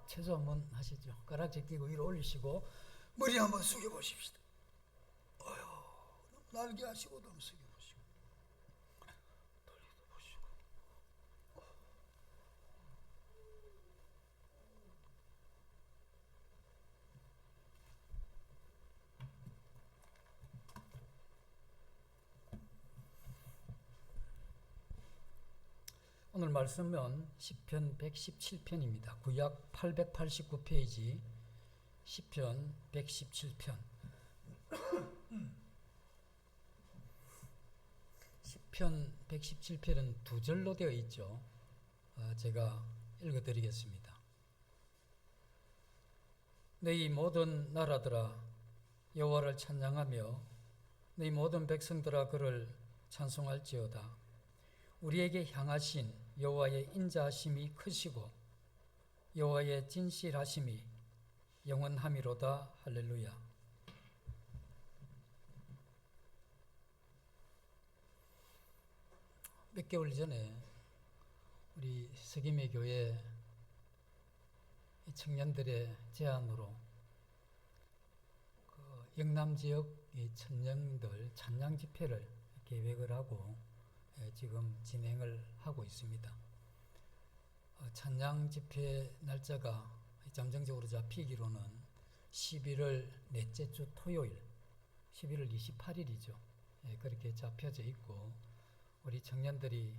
체조 한번 하시죠. 가락지 끼고 위로 올리시고 머리 한번 숙여 보십시다. 날개 하시고도 한번 숙여 보시고 돌리도 보시고. 오늘 말씀은 시편 117편입니다. 구약 889페이지 시편 117편. 시편 117편은 두 절로 되어 있죠. 제가 읽어드리겠습니다. 너희 모든 나라들아 여호와를 찬양하며 너희 모든 백성들아 그를 찬송할지어다. 우리에게 향하신 여호와의 인자하심이 크시고 여호와의 진실하심이 영원함이로다. 할렐루야. 몇 개월 전에 우리 석임의 교회 청년들의 제안으로 영남 지역 청년들 찬양 집회를 계획을 하고 지금 진행을 하고 있습니다. 찬양 집회 날짜가 잠정적으로 잡히기로는 11월 넷째 주 토요일 11월 28일이죠. 그렇게 잡혀져 있고 우리 청년들이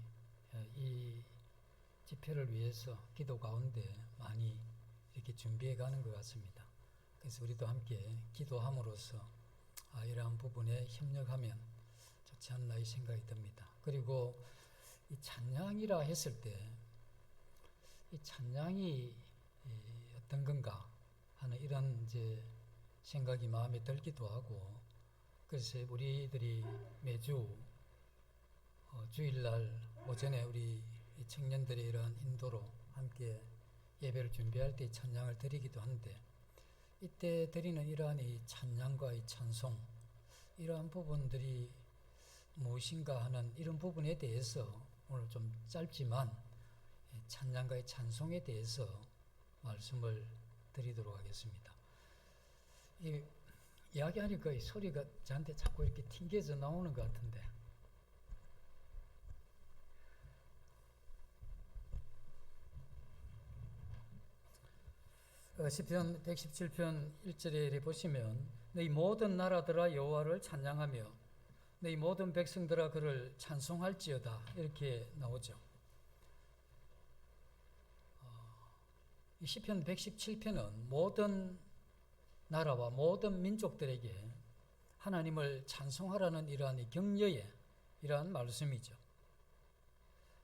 이 집회를 위해서 기도 가운데 많이 이렇게 준비해 가는 것 같습니다. 그래서 우리도 함께 기도함으로써 이러한 부분에 협력하면 좋지 않나 이 생각이 듭니다. 그리고 이 찬양이라 했을 때 이 찬양이 어떤 건가 하는 이런 이제 생각이 마음에 들기도 하고, 그래서 우리들이 매주 주일날 오전에 우리 청년들의 이러한 인도로 함께 예배를 준비할 때 찬양을 드리기도 한데, 이때 드리는 이러한 이 찬양과 이 찬송, 이러한 부분들이 무엇인가 하는 이런 부분에 대해서 오늘 좀 짧지만 찬양과 이 찬송에 대해서 말씀을 드리도록 하겠습니다. 이야기하니까 이 소리가 저한테 자꾸 이렇게 튕겨져 나오는 것 같은데, 시편 117편 1절에 보시면 너희 모든 나라들아 여호와를 찬양하며 너희 모든 백성들아 그를 찬송할지어다 이렇게 나오죠. 이 시편 117편은 모든 나라와 모든 민족들에게 하나님을 찬송하라는 이러한 격려의 이러한 말씀이죠.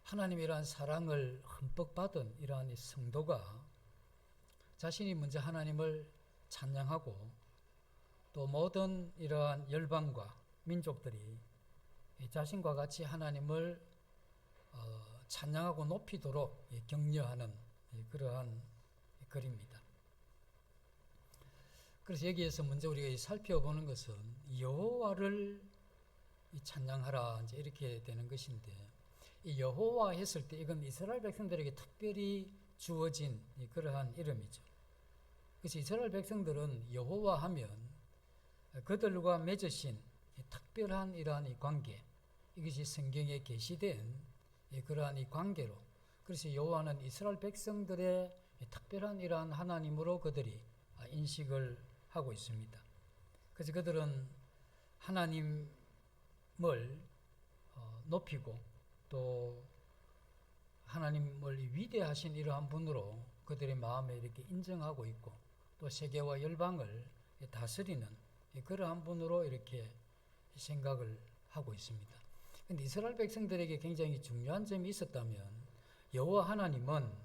하나님의 이러한 사랑을 흠뻑 받은 이러한 성도가 자신이 먼저 하나님을 찬양하고 또 모든 이러한 열방과 민족들이 자신과 같이 하나님을 찬양하고 높이도록 격려하는 그러한 글입니다. 그래서 여기에서 먼저 우리가 살펴보는 것은 여호와를 찬양하라 이제 이렇게 되는 것인데, 이 여호와 했을 때 이건 이스라엘 백성들에게 특별히 주어진 그러한 이름이죠. 그래서 이스라엘 백성들은 여호와 하면 그들과 맺으신 특별한 이러한 이 관계, 이것이 성경에 게시된 그러한 이 관계로, 그래서 여호와는 이스라엘 백성들의 특별한 이러한 하나님으로 그들이 인식을 하고 있습니다. 그래서 그들은 하나님을 높이고 또 하나님을 위대하신 이러한 분으로 그들의 마음에 이렇게 인정하고 있고, 또 세계와 열방을 다스리는 그러한 분으로 이렇게 생각을 하고 있습니다. 그런데 이스라엘 백성들에게 굉장히 중요한 점이 있었다면, 여호와 하나님은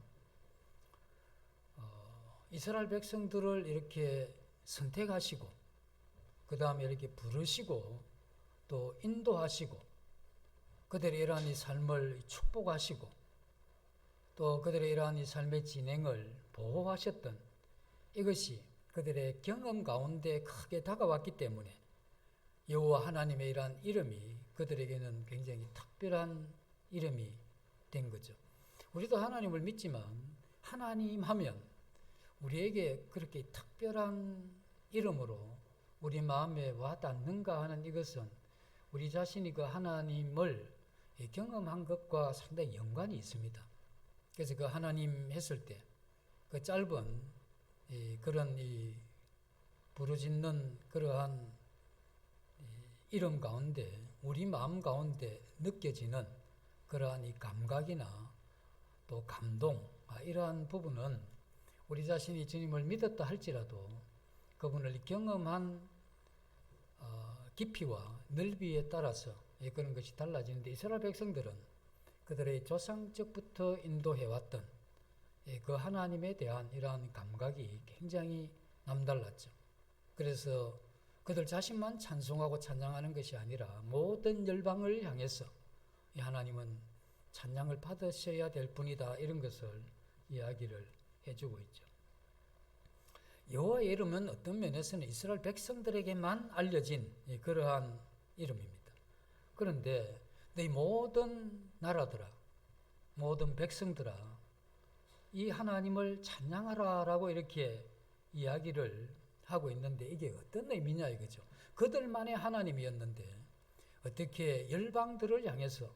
이스라엘 백성들을 이렇게 선택하시고 그 다음에 이렇게 부르시고 또 인도하시고 그들의 이러한 이 삶을 축복하시고 또 그들의 이러한 이 삶의 진행을 보호하셨던 이것이 그들의 경험 가운데 크게 다가왔기 때문에 여호와 하나님의 이러한 이름이 그들에게는 굉장히 특별한 이름이 된 거죠. 우리도 하나님을 믿지만 하나님 하면 우리에게 그렇게 특별한 이름으로 우리 마음에 와닿는가 하는 이것은 우리 자신이 그 하나님을 경험한 것과 상당히 연관이 있습니다. 그래서 그 하나님 했을 때 그 짧은 그런 부르짖는 그러한 이름 가운데 우리 마음 가운데 느껴지는 그러한 이 감각이나 또 감동, 이러한 부분은 우리 자신이 주님을 믿었다 할지라도 그분을 경험한 깊이와 넓이에 따라서 그런 것이 달라지는데, 이스라엘 백성들은 그들의 조상적부터 인도해왔던 그 하나님에 대한 이러한 감각이 굉장히 남달랐죠. 그래서 그들 자신만 찬송하고 찬양하는 것이 아니라 모든 열방을 향해서 이 하나님은 찬양을 받으셔야 될 분이다, 이런 것을 이야기를 해주고 있죠. 여호와의 이름은 어떤 면에서는 이스라엘 백성들에게만 알려진 그러한 이름입니다. 그런데 내 모든 나라들아, 모든 백성들아, 이 하나님을 찬양하라라고 이렇게 이야기를 하고 있는데, 이게 어떤 의미냐 이거죠. 그들만의 하나님이었는데 어떻게 열방들을 향해서,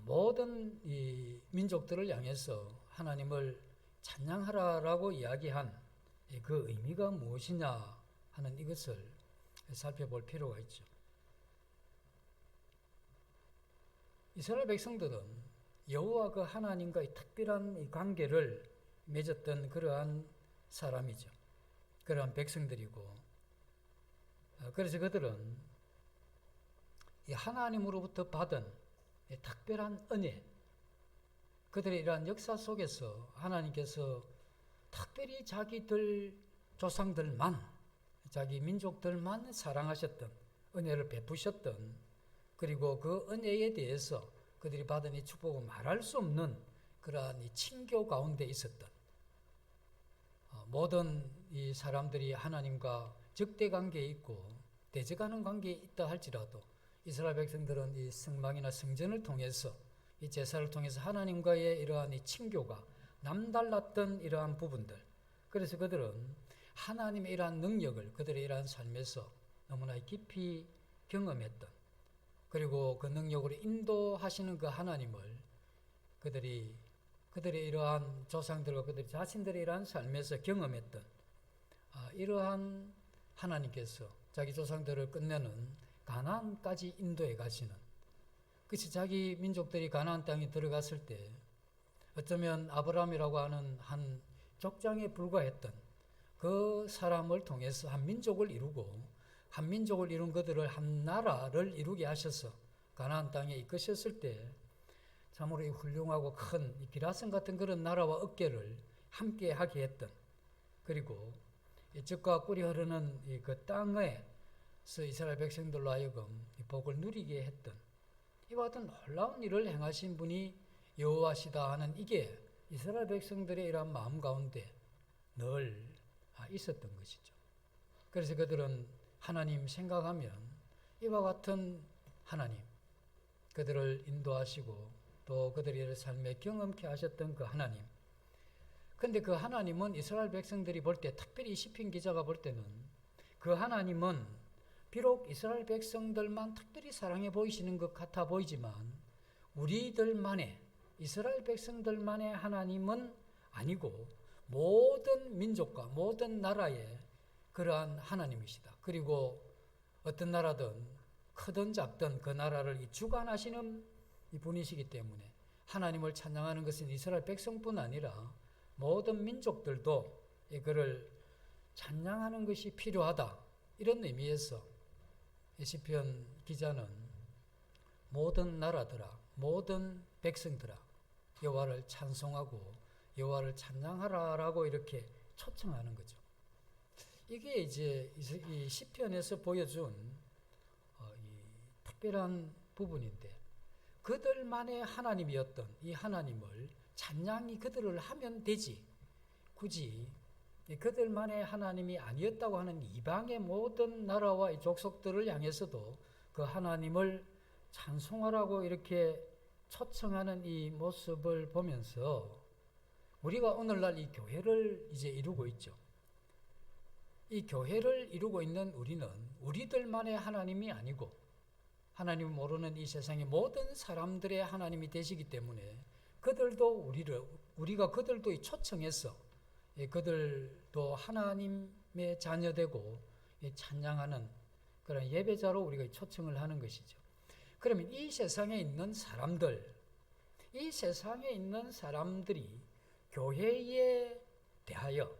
모든 이 민족들을 향해서 하나님을 찬양하라라고 이야기한 그 의미가 무엇이냐 하는 이것을 살펴볼 필요가 있죠. 이스라엘 백성들은 여호와 그 하나님과의 특별한 이 관계를 맺었던 그러한 사람이죠. 그러한 백성들이고, 그래서 그들은 이 하나님으로부터 받은 특별한 은혜, 그들의 이러한 역사 속에서 하나님께서 특별히 자기들 조상들만, 자기 민족들만 사랑하셨던, 은혜를 베푸셨던, 그리고 그 은혜에 대해서 그들이 받은 이 축복을 말할 수 없는 그러한 이 친교 가운데 있었던, 모든 이 사람들이 하나님과 적대 관계에 있고 대적하는 관계에 있다 할지라도 이스라엘 백성들은 이 성막이나 성전을 통해서, 이 제사를 통해서 하나님과의 이러한 이 친교가 남달랐던 이러한 부분들, 그래서 그들은 하나님의 이러한 능력을 그들의 이러한 삶에서 너무나 깊이 경험했던, 그리고 그 능력으로 인도하시는 그 하나님을 그들의 이러한 조상들과 그들 자신들의 이러한 삶에서 경험했던, 이러한 하나님께서 자기 조상들을 끝내는 가나안까지 인도해 가시는, 그래서 자기 민족들이 가나안 땅에 들어갔을 때 어쩌면 아브라함이라고 하는 한 족장에 불과했던 그 사람을 통해서 한 민족을 이루고, 한 민족을 이룬 그들을 한 나라를 이루게 하셔서 가나안 땅에 이끄셨을 때 참으로 이 훌륭하고 큰 이 기라성 같은 그런 나라와 어깨를 함께 하게 했던, 그리고 이 젖과 꿀이 흐르는 그 땅에서 이스라엘 백성들로 하여금 이 복을 누리게 했던, 이와 같은 놀라운 일을 행하신 분이 여호와시다 하는, 이게 이스라엘 백성들의 이러한 마음 가운데 늘 있었던 것이죠. 그래서 그들은 하나님 생각하면 이와 같은 하나님, 그들을 인도하시고 또 그들의 삶에 경험케 하셨던 그 하나님, 근데 그 하나님은 이스라엘 백성들이 볼 때, 특별히 시편 기자가 볼 때는 그 하나님은 비록 이스라엘 백성들만 특별히 사랑해 보이시는 것 같아 보이지만 우리들만의, 이스라엘 백성들만의 하나님은 아니고 모든 민족과 모든 나라의 그러한 하나님이시다. 그리고 어떤 나라든 크든 작든 그 나라를 주관하시는 이 분이시기 때문에 하나님을 찬양하는 것은 이스라엘 백성뿐 아니라 모든 민족들도 그를 찬양하는 것이 필요하다, 이런 의미에서 시편 기자는 모든 나라들아, 모든 백성들아, 여호와를 찬송하고 여호와를 찬양하라라고 이렇게 초청하는 거죠. 이게 이제 이 시편에서 보여준 이 특별한 부분인데, 그들만의 하나님이었던 이 하나님을 찬양이 그들을 하면 되지, 굳이 그들만의 하나님이 아니었다고 하는 이방의 모든 나라와 이 족속들을 향해서도 그 하나님을 찬송하라고 이렇게 초청하는 이 모습을 보면서 우리가 오늘날 이 교회를 이제 이루고 있죠. 이 교회를 이루고 있는 우리는 우리들만의 하나님이 아니고 하나님을 모르는 이 세상의 모든 사람들의 하나님이 되시기 때문에 그들도 우리가 그들도 초청해서 그들도 하나님의 자녀되고 찬양하는 그런 예배자로 우리가 초청을 하는 것이죠. 그러면 이 세상에 있는 사람들이 교회에 대하여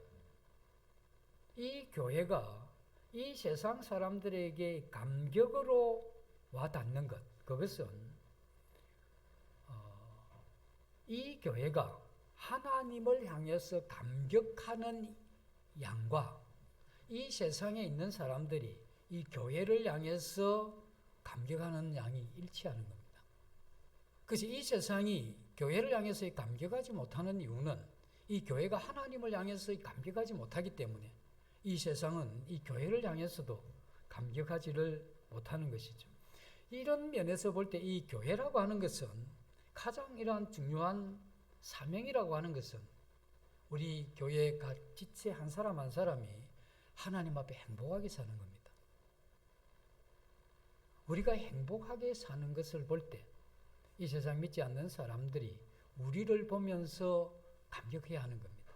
이 교회가 이 세상 사람들에게 감격으로 와닿는 것, 그것은 이 교회가 하나님을 향해서 감격하는 양과 이 세상에 있는 사람들이 이 교회를 향해서 감격하는 양이 일치하는 겁니다. 그래서 이 세상이 교회를 향해서 감격하지 못하는 이유는 이 교회가 하나님을 향해서 감격하지 못하기 때문에 이 세상은 이 교회를 향해서도 감격하지를 못하는 것이죠. 이런 면에서 볼 때 이 교회라고 하는 것은 가장 이러한 중요한 사명이라고 하는 것은 우리 교회 지체 한 사람 한 사람이 하나님 앞에 행복하게 사는 겁니다. 우리가 행복하게 사는 것을 볼 때 이 세상 믿지 않는 사람들이 우리를 보면서 감격해야 하는 겁니다.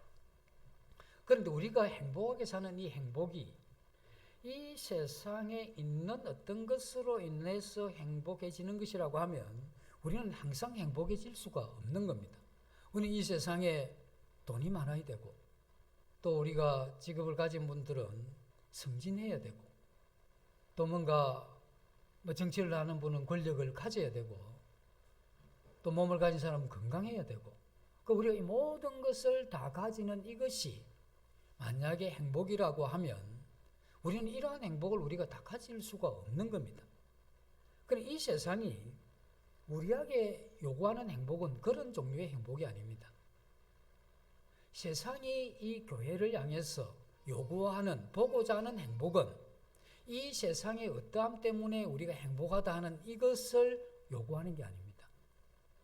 그런데 우리가 행복하게 사는 이 행복이 이 세상에 있는 어떤 것으로 인해서 행복해지는 것이라고 하면 우리는 항상 행복해질 수가 없는 겁니다. 우리는 이 세상에 돈이 많아야 되고 또 우리가 직업을 가진 분들은 승진해야 되고 또 뭔가 정치를 하는 분은 권력을 가져야 되고 또 몸을 가진 사람은 건강해야 되고 우리가 이 모든 것을 다 가지는 이것이 만약에 행복이라고 하면 우리는 이러한 행복을 우리가 다 가질 수가 없는 겁니다. 그런데 이 세상이 우리에게 요구하는 행복은 그런 종류의 행복이 아닙니다. 세상이 이 교회를 향해서 요구하는, 보고자 하는 행복은 이 세상의 어떠함 때문에 우리가 행복하다 하는 이것을 요구하는 게 아닙니다.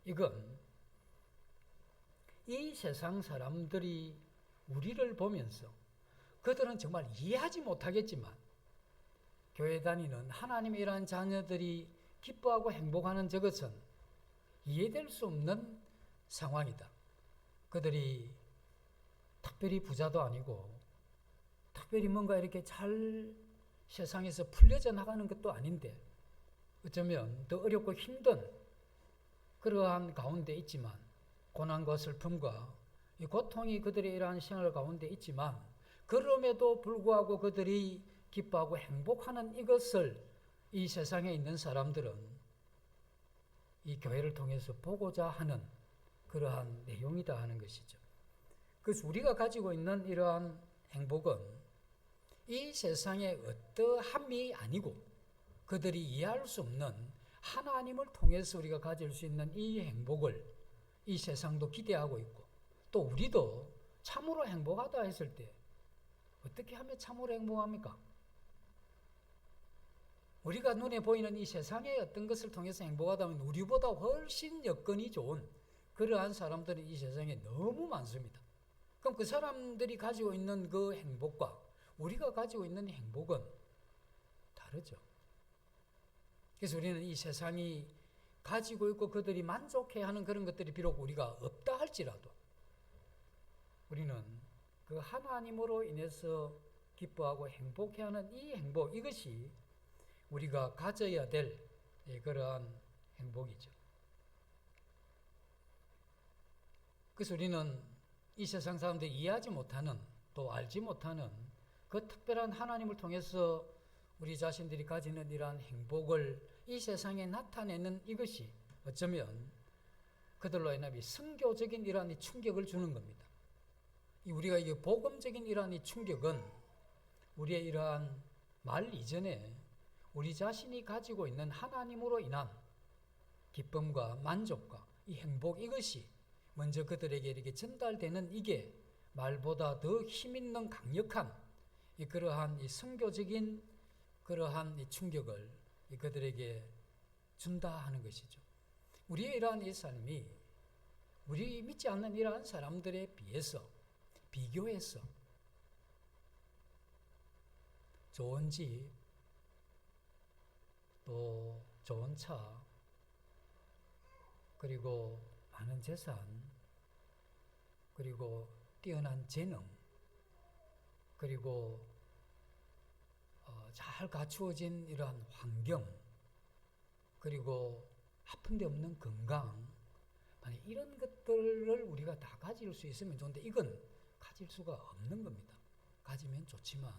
이건 이 세상 사람들이 우리를 보면서 그들은 정말 이해하지 못하겠지만 교회 다니는 하나님의 이러한 자녀들이 기뻐하고 행복하는 저것은 이해될 수 없는 상황이다. 그들이 특별히 부자도 아니고 특별히 뭔가 이렇게 잘 세상에서 풀려져 나가는 것도 아닌데 어쩌면 더 어렵고 힘든 그러한 가운데 있지만 고난과 슬픔과 이 고통이 그들의 이러한 생활 가운데 있지만 그럼에도 불구하고 그들이 기뻐하고 행복하는 이것을 이 세상에 있는 사람들은 이 교회를 통해서 보고자 하는 그러한 내용이다 하는 것이죠. 그래서 우리가 가지고 있는 이러한 행복은 이 세상의 어떠함이 아니고 그들이 이해할 수 없는 하나님을 통해서 우리가 가질 수 있는 이 행복을 이 세상도 기대하고 있고 또 우리도 참으로 행복하다 했을 때 어떻게 하면 참으로 행복합니까? 우리가 눈에 보이는 이 세상의 어떤 것을 통해서 행복하다면 우리보다 훨씬 여건이 좋은 그러한 사람들이 이 세상에 너무 많습니다. 그럼 그 사람들이 가지고 있는 그 행복과 우리가 가지고 있는 행복은 다르죠. 그래서 우리는 이 세상이 가지고 있고 그들이 만족해하는 그런 것들이 비록 우리가 없다 할지라도 우리는 그 하나님으로 인해서 기뻐하고 행복해하는 이 행복, 이것이 우리가 가져야 될 그러한 행복이죠. 그래서 우리는 이 세상 사람들이 이해하지 못하는 또 알지 못하는 그 특별한 하나님을 통해서 우리 자신들이 가지는 이러한 행복을 이 세상에 나타내는 이것이 어쩌면 그들로 인하여 선교적인 이러한 충격을 주는 겁니다. 우리가 이게 복음적인 이러한 충격은 우리의 이러한 말 이전에 우리 자신이 가지고 있는 하나님으로 인한 기쁨과 만족과 이 행복, 이것이 먼저 그들에게 이렇게 전달되는 이게 말보다 더 힘있는 강력한 그러한 이 선교적인 그러한 이 충격을 그들에게 준다 하는 것이죠. 우리의 이러한 이 삶이 우리 믿지 않는 이러한 사람들에 비해서 비교해서 좋은 집, 또 좋은 차, 그리고 많은 재산, 그리고 뛰어난 재능, 그리고 잘 갖추어진 이러한 환경, 그리고 아픈 데 없는 건강, 이런 것들을 우리가 다 가질 수 있으면 좋은데 이건 가질 수가 없는 겁니다. 가지면 좋지만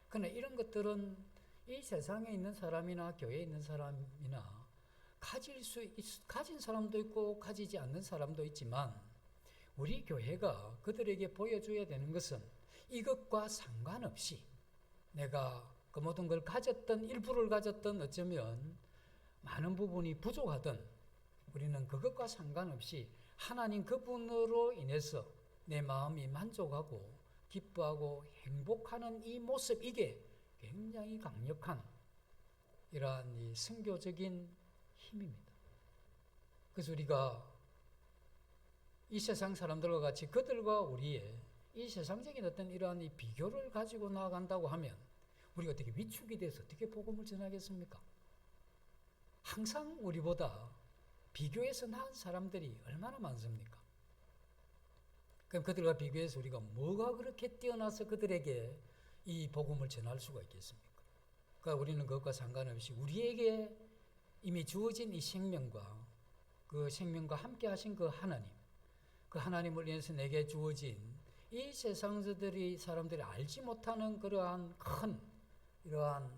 그러나 이런 것들은 이 세상에 있는 사람이나 교회에 있는 사람이나 가진 사람도 있고 가지지 않는 사람도 있지만 우리 교회가 그들에게 보여줘야 되는 것은 이것과 상관없이 내가 그 모든 걸 가졌던 일부를 가졌던 어쩌면 많은 부분이 부족하던 우리는 그것과 상관없이 하나님 그분으로 인해서 내 마음이 만족하고 기뻐하고 행복하는 이 모습, 이게 굉장히 강력한 이러한 이 선교적인 힘입니다. 그래서 우리가 이 세상 사람들과 같이 그들과 우리의 이 세상적인 어떤 이러한 이 비교를 가지고 나아간다고 하면 우리가 어떻게 위축이 돼서 어떻게 복음을 전하겠습니까? 항상 우리보다 비교해서 나은 사람들이 얼마나 많습니까? 그럼 그들과 비교해서 우리가 뭐가 그렇게 뛰어나서 그들에게 이 복음을 전할 수가 있겠습니까? 그러니까 우리는 그것과 상관없이 우리에게 이미 주어진 이 생명과 그 생명과 함께 하신 그 하나님을 위해서 내게 주어진 이 사람들이 알지 못하는 그러한 큰 이러한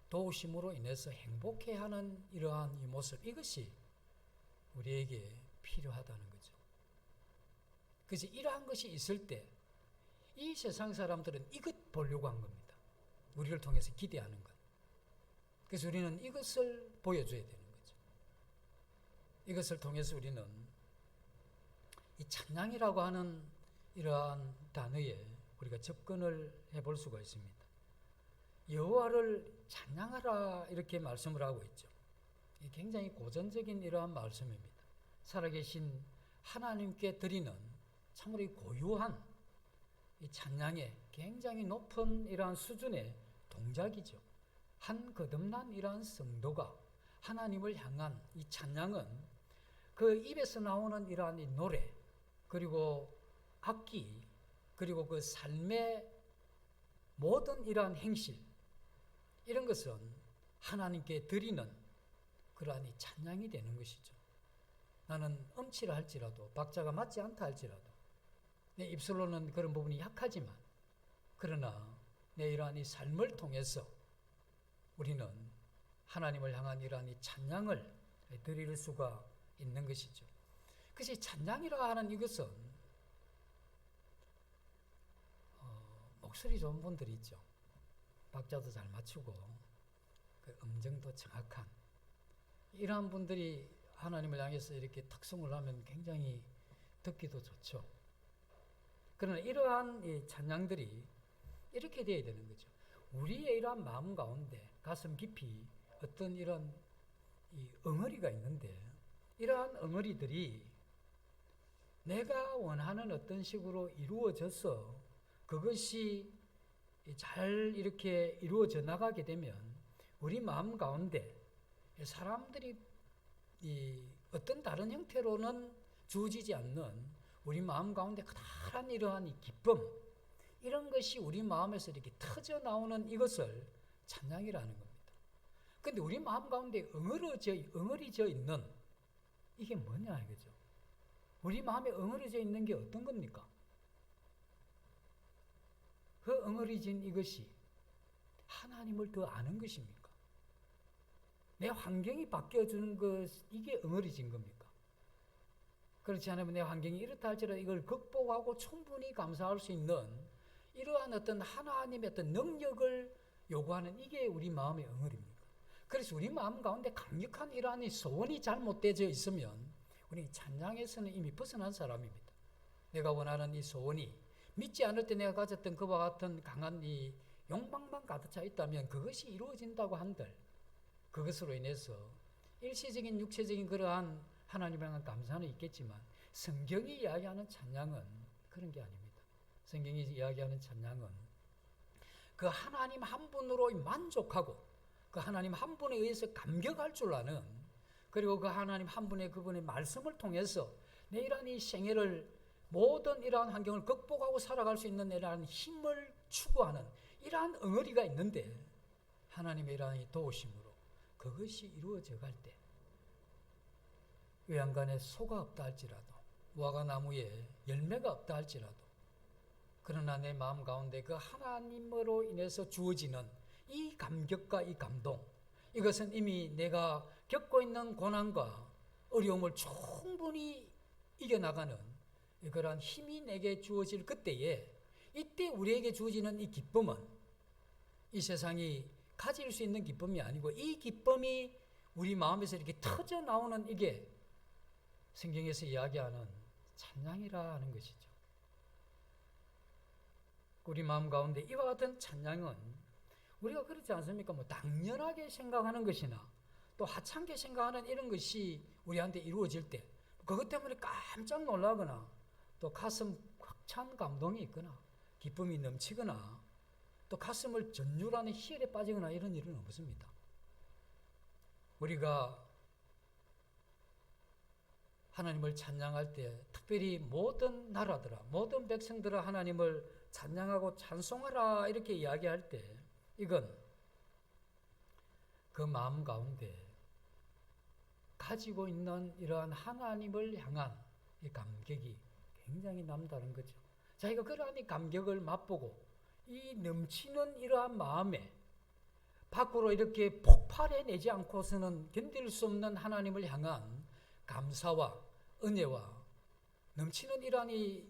도우심으로 인해서 행복해하는 이러한 이 모습, 이것이 우리에게 필요하다는 거죠. 그래서 이러한 것이 있을 때 이 세상 사람들은 이것 보려고 한 겁니다. 우리를 통해서 기대하는 것. 그래서 우리는 이것을 보여줘야 되는 거죠. 이것을 통해서 우리는 이 찬양이라고 하는 이러한 단어에 우리가 접근을 해볼 수가 있습니다. 여호와를 찬양하라 이렇게 말씀을 하고 있죠. 굉장히 고전적인 이러한 말씀입니다. 살아계신 하나님께 드리는 참으로 고유한 이 찬양의 굉장히 높은 이러한 수준의 동작이죠. 한 거듭난 이러한 성도가 하나님을 향한 이 찬양은 그 입에서 나오는 이러한 이 노래, 그리고 악기, 그리고 그 삶의 모든 이러한 행실, 이런 것은 하나님께 드리는 그러한 이 찬양이 되는 것이죠. 나는 음치라 할지라도, 박자가 맞지 않다 할지라도, 내 입술로는 그런 부분이 약하지만, 그러나 내 이러한 이 삶을 통해서 우리는 하나님을 향한 이러한 이 찬양을 드릴 수가 있는 것이죠. 그래서 이 찬양이라 하는 이것은 목소리 좋은 분들이 있죠. 박자도 잘 맞추고 그 음정도 정확한 이러한 분들이 하나님을 향해서 이렇게 특송을 하면 굉장히 듣기도 좋죠. 그러나 이러한 이 찬양들이 이렇게 되어야 되는 거죠. 우리의 이러한 마음 가운데 가슴 깊이 어떤 이런 이 엉어리가 있는데 이러한 엉어리들이 내가 원하는 어떤 식으로 이루어져서 그것이 잘 이렇게 이루어져 나가게 되면 우리 마음 가운데 사람들이 이 어떤 다른 형태로는 주어지지 않는 우리 마음 가운데 커다란 이러한 이 기쁨, 이런 것이 우리 마음에서 이렇게 터져 나오는 이것을 찬양이라는 겁니다. 그런데 우리 마음 가운데 엉어리져 있는 이게 뭐냐 이거죠. 우리 마음에 엉어리져 있는 게 어떤 겁니까? 그 엉어리진 이것이 하나님을 더 아는 것입니까? 내 환경이 바뀌어주는 것, 이게 엉어리진 겁니까? 그렇지 않으면 내 환경이 이렇다 할지라도 이걸 극복하고 충분히 감사할 수 있는 이러한 어떤 하나님의 어떤 능력을 요구하는 이게 우리 마음의 엉어리입니까? 그래서 우리 마음 가운데 강력한 이러한 소원이 잘못되어 있으면 우리 찬양에서는 이미 벗어난 사람입니다. 내가 원하는 이 소원이 믿지 않을 때 내가 가졌던 그와 같은 강한 이 욕망만 가득 차 있다면 그것이 이루어진다고 한들 그것으로 인해서 일시적인 육체적인 그러한 하나님에 대한 감사는 있겠지만 성경이 이야기하는 찬양은 그런 게 아닙니다. 성경이 이야기하는 찬양은 그 하나님 한 분으로 만족하고 그 하나님 한 분에 의해서 감격할 줄 아는, 그리고 그 하나님 한 분의 그분의 말씀을 통해서 내 이러한 이 생애를 모든 이러한 환경을 극복하고 살아갈 수 있는 이러한 힘을 추구하는 이러한 응어리가 있는데, 하나님의 이러한 이 도우심으로 그것이 이루어져 갈 때 외양간에 소가 없다 할지라도, 무화과 나무에 열매가 없다 할지라도, 그러나 내 마음 가운데 그 하나님으로 인해서 주어지는 이 감격과 이 감동, 이것은 이미 내가 겪고 있는 고난과 어려움을 충분히 이겨나가는 그러한 힘이 내게 주어질 그때에, 이때 우리에게 주어지는 이 기쁨은 이 세상이 가질 수 있는 기쁨이 아니고, 이 기쁨이 우리 마음에서 이렇게 터져 나오는 이게 성경에서 이야기하는 찬양이라 하는 것이죠. 우리 마음 가운데 이와 같은 찬양은 우리가 그렇지 않습니까? 뭐 당연하게 생각하는 것이나 또 하찮게 생각하는 이런 것이 우리한테 이루어질 때 그것 때문에 깜짝 놀라거나 또 가슴 꽉 찬 감동이 있거나 기쁨이 넘치거나 또 가슴을 전율하는 희열에 빠지거나 이런 일은 없습니다. 우리가 하나님을 찬양할 때 특별히 모든 나라들아, 모든 백성들아 하나님을 찬양하고 찬송하라 이렇게 이야기할 때, 이건 그 마음 가운데 가지고 있는 이러한 하나님을 향한 이 감격이 굉장히 남다른 거죠. 자기가 그러한 이 감격을 맛보고 이 넘치는 이러한 마음에 밖으로 이렇게 폭발해내지 않고서는 견딜 수 없는 하나님을 향한 감사와 은혜와 넘치는 이러한 이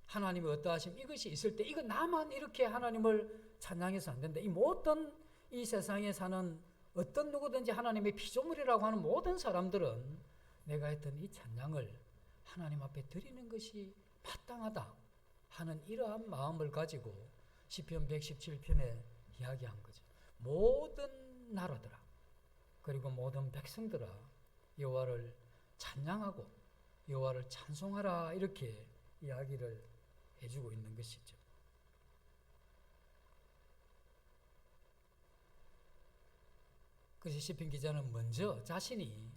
하나님의 어떠하심, 이것이 있을 때 이거 나만 이렇게 하나님을 찬양해서 안 된다. 이 모든 이 세상에 사는 어떤 누구든지 하나님의 피조물이라고 하는 모든 사람들은 내가 했던 이 찬양을 하나님 앞에 드리는 것이 마땅하다 하는 이러한 마음을 가지고 시편 117편에 이야기한 거죠. 모든 나라들아 그리고 모든 백성들아 여호와를 찬양하고 여호와를 찬송하라 이렇게 이야기를 해주고 있는 것이죠. 그래서 시편 기자는 먼저 자신이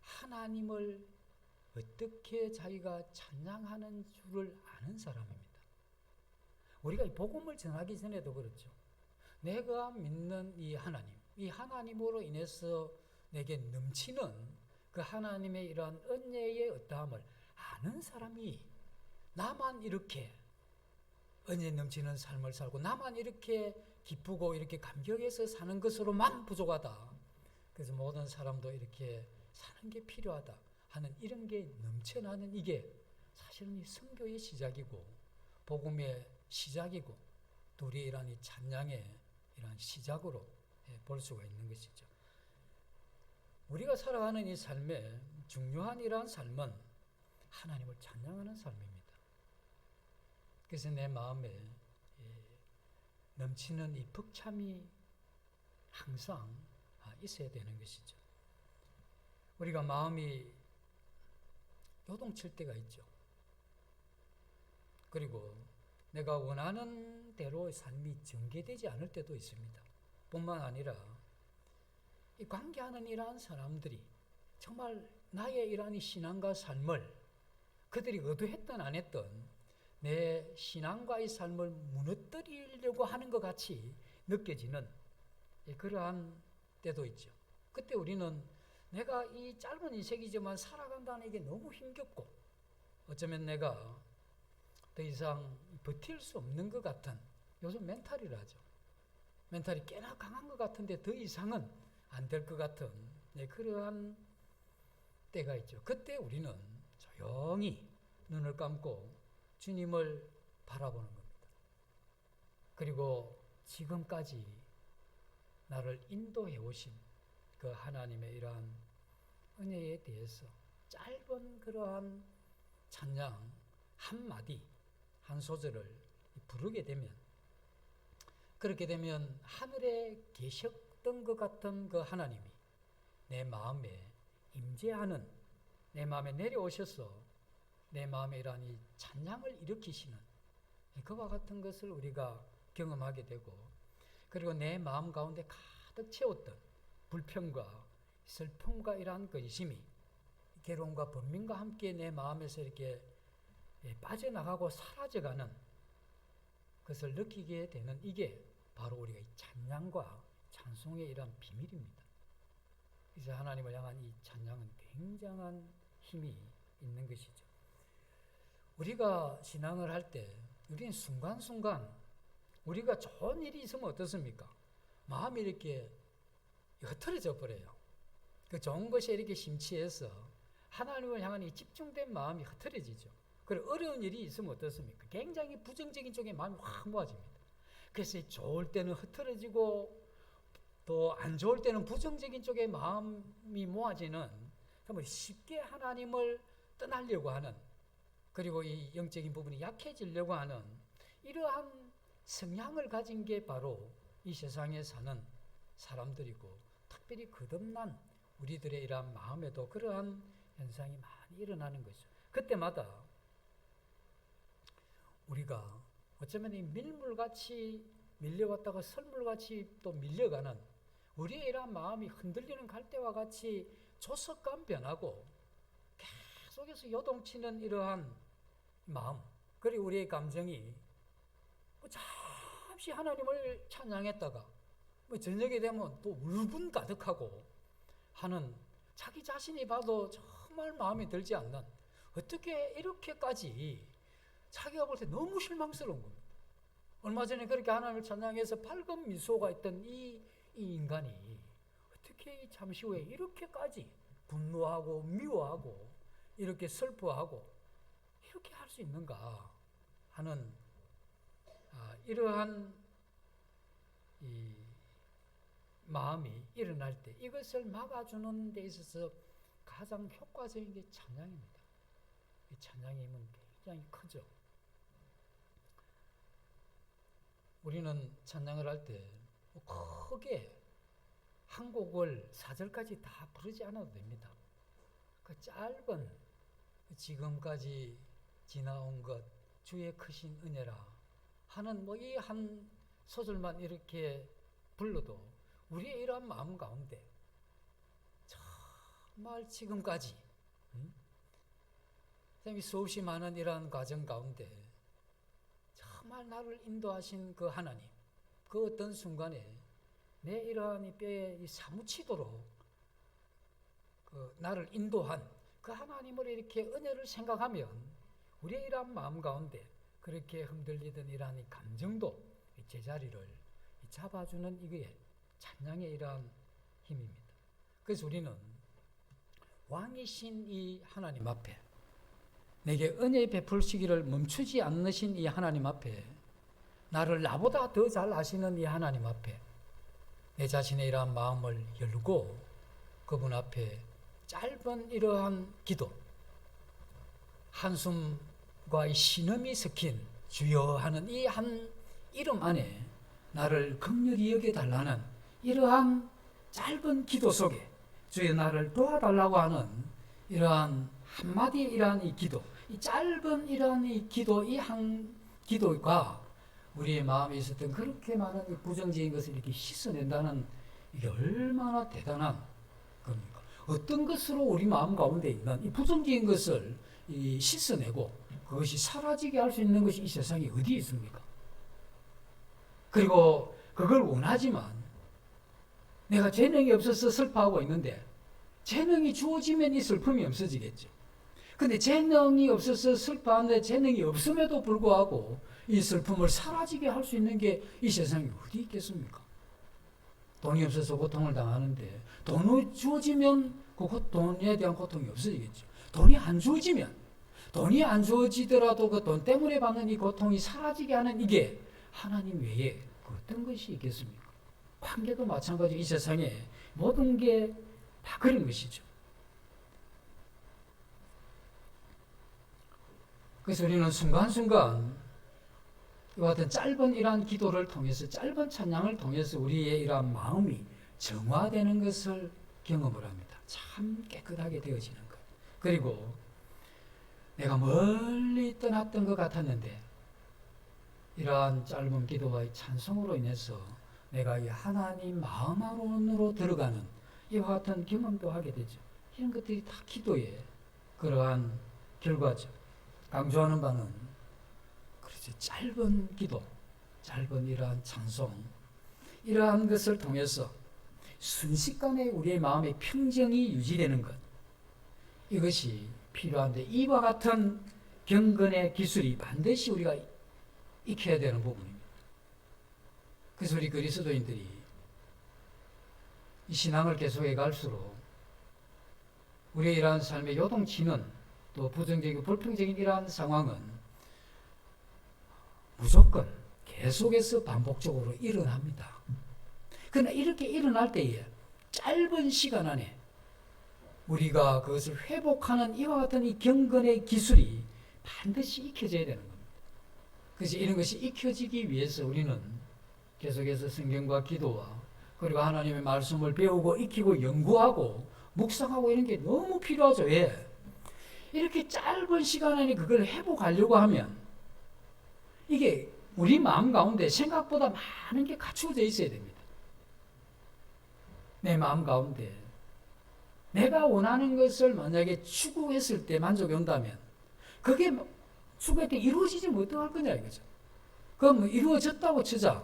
하나님을 어떻게 자기가 찬양하는 줄을 아는 사람입니다. 우리가 이 복음을 전하기 전에도 그렇죠. 내가 믿는 이 하나님, 이 하나님으로 인해서 내게 넘치는 그 하나님의 이러한 은혜의 어떠함을 아는 사람이 나만 이렇게 은혜 넘치는 삶을 살고 나만 이렇게 기쁘고 이렇게 감격해서 사는 것으로만 부족하다. 그래서 모든 사람도 이렇게 사는 게 필요하다 하는 이런 게 넘쳐나는 이게 사실은 이 선교의 시작이고 복음의 시작이고 또 우리의 이러한 이 찬양의 이러한 시작으로 볼 수가 있는 것이죠. 우리가 살아가는 이 삶의 중요한 이러한 삶은 하나님을 찬양하는 삶입니다. 그래서 내 마음에 넘치는 이 벅참이 항상 있어야 되는 것이죠. 우리가 마음이 요동칠 때가 있죠. 그리고 내가 원하는 대로의 삶이 전개되지 않을 때도 있습니다. 뿐만 아니라 이 관계하는 이러한 사람들이 정말 나의 이러한 이 신앙과 삶을 그들이 의도했든 안 했든 내 신앙과의 삶을 무너뜨리려고 하는 것 같이 느껴지는 그러한 때도 있죠. 그때 우리는 내가 이 짧은 인생이지만 살아간다는 게 너무 힘겹고 어쩌면 내가 더 이상 버틸 수 없는 것 같은, 요즘 멘탈이라죠. 멘탈이 꽤나 강한 것 같은데 더 이상은 안 될 것 같은 그러한 때가 있죠. 그때 우리는 조용히 눈을 감고 주님을 바라보는 겁니다. 그리고 지금까지 나를 인도해 오신 그 하나님의 이러한 은혜에 대해서 짧은 그러한 찬양 한마디 한 소절을 부르게 되면, 그렇게 되면 하늘에 계셨던 없던 것 같은 그 하나님이 내 마음에 임재하는, 내 마음에 내려오셔서 내 마음에 이러한 이 찬양을 일으키시는 그와 같은 것을 우리가 경험하게 되고, 그리고 내 마음 가운데 가득 채웠던 불평과 슬픔과 이러한 근심이 괴로움과 번민과 함께 내 마음에서 이렇게 빠져나가고 사라져가는 것을 느끼게 되는, 이게 바로 우리가 이 찬양과 찬송의 이러한 비밀입니다. 그래서 하나님을 향한 이 찬양은 굉장한 힘이 있는 것이죠. 우리가 신앙을 할 때 우리는 순간순간 우리가 좋은 일이 있으면 어떻습니까? 마음이 이렇게 흐트러져 버려요. 그 좋은 것에 이렇게 심취해서 하나님을 향한 이 집중된 마음이 흐트러지죠. 그리고 어려운 일이 있으면 어떻습니까? 굉장히 부정적인 쪽에 마음이 확 모아집니다. 그래서 좋을 때는 흐트러지고 또 안 좋을 때는 부정적인 쪽에 마음이 모아지는, 정말 쉽게 하나님을 떠나려고 하는, 그리고 이 영적인 부분이 약해지려고 하는 이러한 성향을 가진 게 바로 이 세상에 사는 사람들이고, 특별히 거듭난 우리들의 이러한 마음에도 그러한 현상이 많이 일어나는 거죠. 그때마다 우리가 어쩌면 이 밀물같이 밀려왔다가 설물같이 또 밀려가는 우리의 이러한 마음이 흔들리는 갈대와 같이 조석감 변하고 계속해서 요동치는 이러한 마음, 그리고 우리의 감정이 잠시 하나님을 찬양했다가 저녁이 되면 또 울분 가득하고 하는, 자기 자신이 봐도 정말 마음에 들지 않는, 어떻게 이렇게까지 자기가 볼 때 너무 실망스러운 겁니다. 얼마 전에 그렇게 하나님을 찬양해서 밝은 미소가 있던 이 인간이 어떻게 잠시 후에 이렇게까지 분노하고 미워하고 이렇게 슬퍼하고 이렇게 할 수 있는가 하는 이러한 이 마음이 일어날 때 이것을 막아주는 데 있어서 가장 효과적인 게 찬양입니다. 이 찬양의 힘은 굉장히 크죠. 우리는 찬양을 할 때 크게 한 곡을 4절까지 다 부르지 않아도 됩니다. 그 짧은 지금까지 지나온 것 주의 크신 은혜라 하는 이 한 소절만 이렇게 불러도 우리의 이러한 마음 가운데 정말 지금까지 수없이 많은 이러한 과정 가운데 정말 나를 인도하신 그 하나님, 그 어떤 순간에 내 이러한 이 뼈에 사무치도록 나를 인도한 그 하나님을 이렇게 은혜를 생각하면 우리의 이러한 마음 가운데 그렇게 흔들리던 이러한 이 감정도 제자리를 잡아주는 이게 찬양의 이러한 힘입니다. 그래서 우리는 왕이신 이 하나님 앞에, 내게 은혜 베풀시기를 멈추지 않으신 이 하나님 앞에, 나를 나보다 더 잘 아시는 이 하나님 앞에 내 자신의 이러한 마음을 열고 그분 앞에 짧은 이러한 기도, 한숨과 이 신음이 섞인 주여 하는 이 한 이름 안에 나를 긍휼히 여겨달라는 이러한 짧은 기도 속에 주여 나를 도와달라고 하는 이러한 한마디의 이러한 이 기도, 이 짧은 이러한 이 기도, 이 한 기도가 우리의 마음에 있었던 그렇게 많은 이 부정적인 것을 이렇게 씻어낸다는, 이게 얼마나 대단한 겁니까? 어떤 것으로 우리 마음 가운데 있는 이 부정적인 것을 씻어내고 그것이 사라지게 할 수 있는 것이 이 세상에 어디 있습니까? 그리고 그걸 원하지만 내가 재능이 없어서 슬퍼하고 있는데 재능이 주어지면 이 슬픔이 없어지겠죠. 근데 재능이 없어서 슬퍼하는데 재능이 없음에도 불구하고 이 슬픔을 사라지게 할 수 있는 게 이 세상에 어디 있겠습니까? 돈이 없어서 고통을 당하는데 돈이 주어지면 그 돈에 대한 고통이 없어지겠죠. 돈이 안 주어지더라도 그 돈 때문에 받는 이 고통이 사라지게 하는 이게 하나님 외에 어떤 것이 있겠습니까? 관계도 마찬가지, 이 세상에 모든 게 다 그런 것이죠. 그래서 우리는 순간순간 이와 같은 짧은 이러한 기도를 통해서, 짧은 찬양을 통해서 우리의 이러한 마음이 정화되는 것을 경험을 합니다. 참 깨끗하게 되어지는 것. 그리고 내가 멀리 떠났던 것 같았는데 이러한 짧은 기도와 찬송으로 인해서 내가 이 하나님 마음 안으로 들어가는 이와 같은 경험도 하게 되죠. 이런 것들이 다 기도의 그러한 결과죠. 강조하는 바는 그렇지 짧은 기도, 짧은 이러한 찬송, 이러한 것을 통해서 순식간에 우리의 마음의 평정이 유지되는 것, 이것이 필요한데 이와 같은 경건의 기술이 반드시 우리가 익혀야 되는 부분입니다. 그래서 우리 그리스도인들이 이 신앙을 계속해 갈수록 우리의 이러한 삶의 요동치는 또 부정적이고 불평적인 이러한 상황은 무조건 계속해서 반복적으로 일어납니다. 그러나 이렇게 일어날 때에 짧은 시간 안에 우리가 그것을 회복하는 이와 같은 이 경건의 기술이 반드시 익혀져야 되는 겁니다. 그래서 이런 것이 익혀지기 위해서 우리는 계속해서 성경과 기도와 그리고 하나님의 말씀을 배우고 익히고 연구하고 묵상하고 이런 게 너무 필요하죠. 왜? 이렇게 짧은 시간 안에 그걸 회복하려고 하면 이게 우리 마음 가운데 생각보다 많은 게 갖추어져 있어야 됩니다. 내 마음 가운데 내가 원하는 것을 만약에 추구했을 때 만족이 온다면 그게 추구할 때 이루어지지 못할 거냐 이거죠. 그럼 이루어졌다고 치자.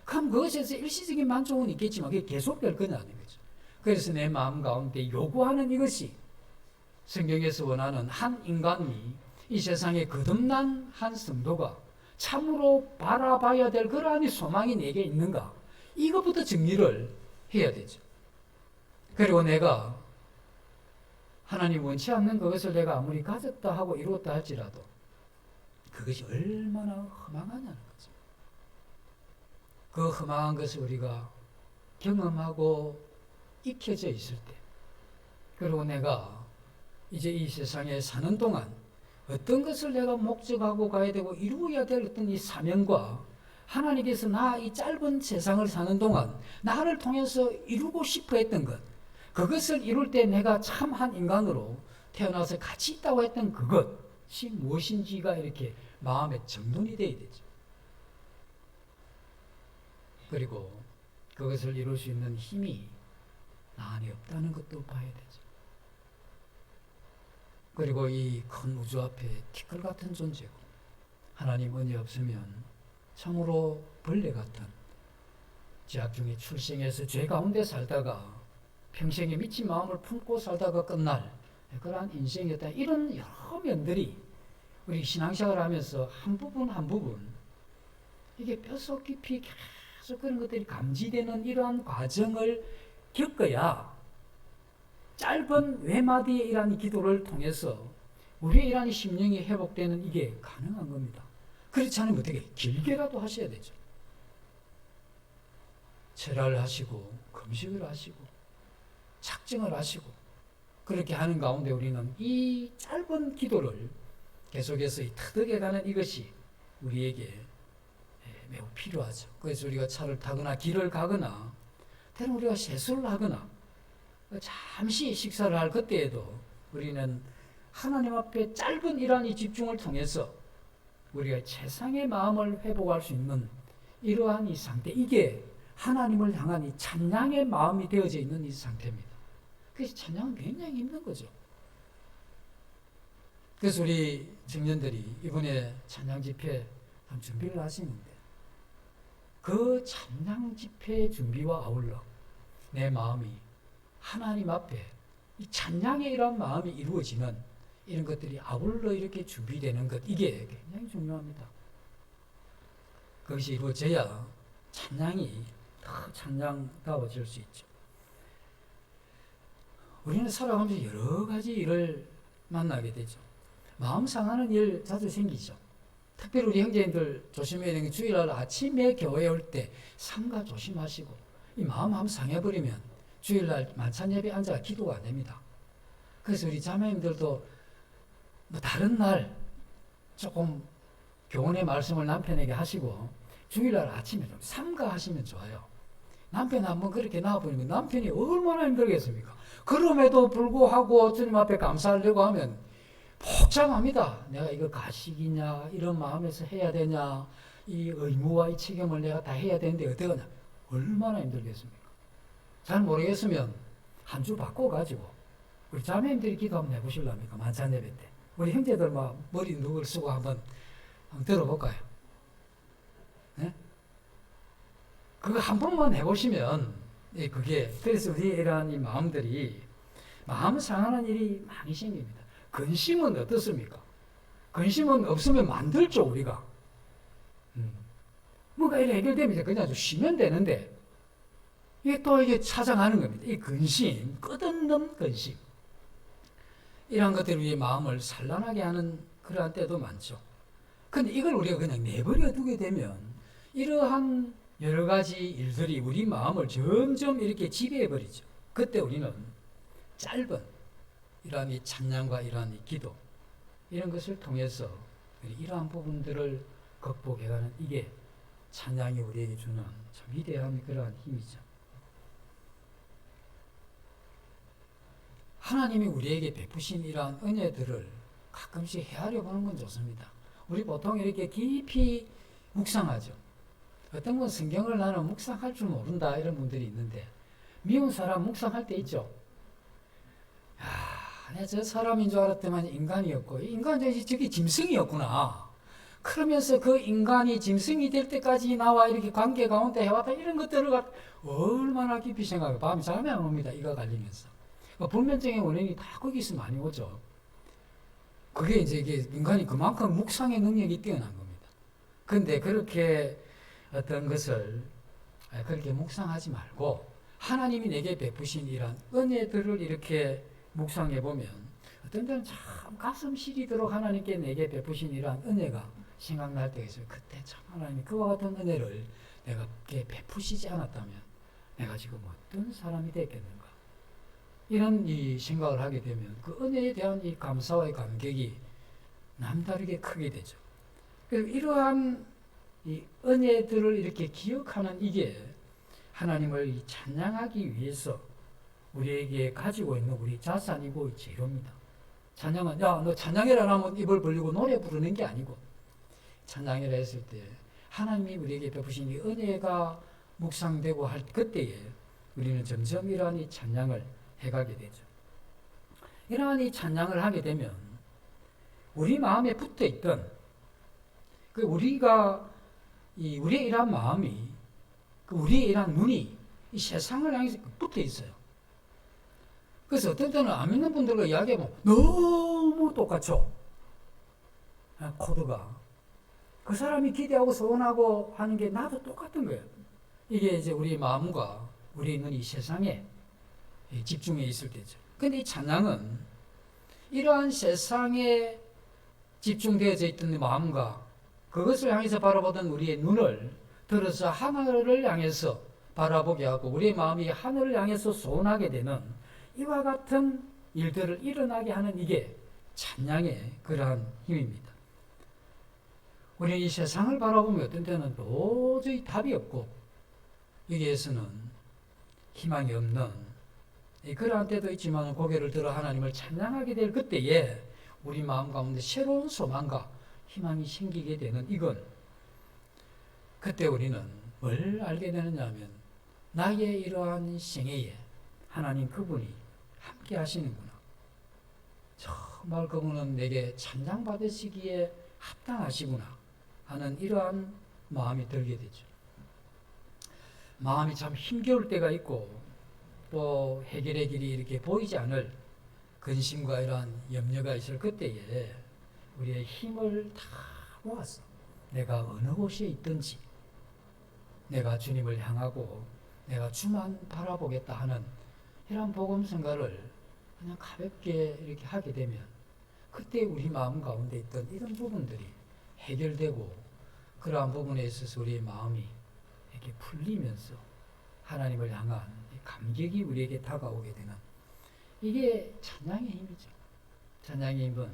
그럼 그것에서 일시적인 만족은 있겠지만 그게 계속될 거냐 이거죠. 그래서 내 마음 가운데 요구하는 이것이 성경에서 원하는 한 인간이 이 세상에 거듭난 한 성도가 참으로 바라봐야 될 그러한 소망이 내게 있는가, 이것부터 정리를 해야 되죠. 그리고 내가 하나님 원치 않는 그것을 내가 아무리 가졌다 하고 이루었다 할지라도 그것이 얼마나 허망하냐는 거죠. 그 허망한 것을 우리가 경험하고 익혀져 있을 때, 그리고 내가 이제 이 세상에 사는 동안 어떤 것을 내가 목적하고 가야 되고 이루어야 될 어떤 이 사명과 하나님께서 나 이 짧은 세상을 사는 동안 나를 통해서 이루고 싶어 했던 것, 그것을 이룰 때 내가 참 한 인간으로 태어나서 가치 있다고 했던 그것이 무엇인지가 이렇게 마음에 정돈이 되어야 되죠. 그리고 그것을 이룰 수 있는 힘이 나 안에 없다는 것도 봐야 되죠. 그리고 이 큰 우주 앞에 티끌 같은 존재고 하나님 은혜 없으면 참으로 벌레 같은 지학 중에 출생해서 죄 가운데 살다가 평생에 미친 마음을 품고 살다가 끝날 그러한 인생이었다. 이런 여러 면들이 우리 신앙생활을 하면서 한 부분 한 부분 이게 뼛속 깊이 계속 그런 것들이 감지되는 이러한 과정을 겪어야 짧은 외마디의 이러한 기도를 통해서 우리의 이러한 심령이 회복되는 이게 가능한 겁니다. 그렇지 않으면 어떻게 길게라도 하셔야 되죠. 철야를 하시고 금식을 하시고 작정을 하시고 그렇게 하는 가운데 우리는 이 짧은 기도를 계속해서 터득해가는 이것이 우리에게 매우 필요하죠. 그래서 우리가 차를 타거나 길을 가거나 때로 우리가 세수를 하거나 잠시 식사를 할 그때에도 우리는 하나님 앞에 짧은 이러한 이 집중을 통해서 우리가 최상의 마음을 회복할 수 있는 이러한 이 상태, 이게 하나님을 향한 이 찬양의 마음이 되어져 있는 이 상태입니다. 그래서 찬양은 굉장히 힘든 거죠. 그래서 우리 청년들이 이번에 찬양 집회 준비를 하시는데 그 찬양 집회 준비와 아울러 내 마음이 하나님 앞에 이 찬양의 이런 마음이 이루어지는 이런 것들이 아울러 이렇게 준비되는 것, 이게 굉장히 중요합니다. 그것이 이루어져야 찬양이 더 찬양다워질 수 있죠. 우리는 살아가면서 여러 가지 일을 만나게 되죠. 마음 상하는 일 자주 생기죠. 특별히 우리 형제님들 조심해야 되는 게 주일날 아침에 교회에 올 때 삼가 조심하시고, 이 마음 한번 상해버리면 주일날 만찬 예배 앉아 기도가 안 됩니다. 그래서 우리 자매님들도 뭐 다른 날 조금 교훈의 말씀을 남편에게 하시고 주일날 아침에 좀 삼가하시면 좋아요. 남편 한번 그렇게 낳아보니까 남편이 얼마나 힘들겠습니까? 그럼에도 불구하고 주님 앞에 감사하려고 하면 복잡합니다. 내가 이거 가식이냐 이런 마음에서 해야 되냐, 이 의무와 이 책임을 내가 다 해야 되는데 어떡하냐, 얼마나 힘들겠습니까? 잘 모르겠으면 한 주 바꿔가지고 우리 자매님들이 기도 한번 해보실랍니까? 만찬 예배 때 우리 형제들 막 머리 누굴 쓰고 한번 들어볼까요? 네? 그거 한 번만 해보시면 그게, 그래서 우리 이러한 이 마음들이 마음 상하는 일이 많이 생깁니다. 근심은 어떻습니까? 근심은 없으면 만들죠, 우리가. 뭔가 이렇게 해결되면 이제 그냥 좀 쉬면 되는데, 이게 또 이게 찾아가는 겁니다. 이 근심, 끝없는 근심. 이런 것들이 우리의 마음을 산란하게 하는 그러한 때도 많죠. 근데 이걸 우리가 그냥 내버려 두게 되면, 이러한 여러 가지 일들이 우리 마음을 점점 이렇게 지배해버리죠. 그때 우리는 짧은 이러한 이 찬양과 이러한 이 기도, 이런 것을 통해서 이러한 부분들을 극복해가는, 이게 찬양이 우리에게 주는 참 위대한 그러한 힘이죠. 하나님이 우리에게 베푸신 이러한 은혜들을 가끔씩 헤아려 보는 건 좋습니다. 우리 보통 이렇게 깊이 묵상하죠. 어떤 분 성경을 나는 묵상할 줄 모른다 이런 분들이 있는데, 미운 사람 묵상할 때 있죠. 내가 저 사람인 줄 알았더만 인간이었고, 인간이 저게 짐승이었구나. 그러면서 그 인간이 짐승이 될 때까지 나와 이렇게 관계 가운데 해왔다, 이런 것들을 얼마나 깊이 생각해. 밤에 잠이 안 옵니다. 이거 갈리면서. 불면증의 원인이 다 거기서 많이 오죠. 그게 이제 이게 인간이 그만큼 묵상의 능력이 뛰어난 겁니다. 근데 그렇게 어떤 것을 그렇게 묵상하지 말고 하나님이 내게 베푸신 이런 은혜들을 이렇게 묵상해 보면 어떤 때는 참 가슴 시리도록 하나님께 내게 베푸신 이러한 은혜가 생각날 때가 있어요. 그때 참 하나님이 그와 같은 은혜를 내가 베푸시지 않았다면 내가 지금 어떤 사람이 됐겠는가, 이런 이 생각을 하게 되면 그 은혜에 대한 이 감사와 이 감격이 남다르게 크게 되죠. 그래서 이러한 이 은혜들을 이렇게 기억하는, 이게 하나님을 찬양하기 위해서 우리에게 가지고 있는 우리 자산이고 재료입니다. 찬양은 야 너 찬양해라 하면 입을 벌리고 노래 부르는 게 아니고, 찬양해라 했을 때 하나님이 우리에게 베푸신 이 은혜가 묵상되고 할 그때에 우리는 점점 이러한 이 찬양을 해가게 되죠. 이러한 이 찬양을 하게 되면 우리 마음에 붙어 있던 우리가 우리의 이러한 마음이, 우리의 이러한 눈이 이 세상을 향해서 붙어 있어요. 그래서 어떤 때는 안 믿는 분들과 이야기하면 너무 똑같죠. 코드가. 그 사람이 기대하고 소원하고 하는 게 나도 똑같은 거예요. 이게 이제 우리 마음과 우리 눈이 세상에 집중해 있을 때죠. 근데 이 찬양은 이러한 세상에 집중되어져 있던 마음과 그것을 향해서 바라보던 우리의 눈을 들어서 하늘을 향해서 바라보게 하고 우리의 마음이 하늘을 향해서 소원하게 되는 이와 같은 일들을 일어나게 하는, 이게 찬양의 그러한 힘입니다. 우리는 이 세상을 바라보면 어떤 때는 도저히 답이 없고 여기에서는 희망이 없는 그러한 때도 있지만 고개를 들어 하나님을 찬양하게 될 그때에 우리 마음 가운데 새로운 소망과 희망이 생기게 되는, 이건 그때 우리는 뭘 알게 되느냐 하면 나의 이러한 생애에 하나님 그분이 함께 하시는구나. 정말 그분은 내게 찬양 받으시기에 합당하시구나 하는 이러한 마음이 들게 되죠. 마음이 참 힘겨울 때가 있고 또 해결의 길이 이렇게 보이지 않을 근심과 이러한 염려가 있을 그때에 우리의 힘을 다 모아서 내가 어느 곳에 있든지 내가 주님을 향하고 내가 주만 바라보겠다 하는 이런 복음 생활을 그냥 가볍게 이렇게 하게 되면 그때 우리 마음 가운데 있던 이런 부분들이 해결되고 그러한 부분에 있어서 우리의 마음이 이렇게 풀리면서 하나님을 향한 감격이 우리에게 다가오게 되는, 이게 찬양의 힘이죠. 찬양의 힘은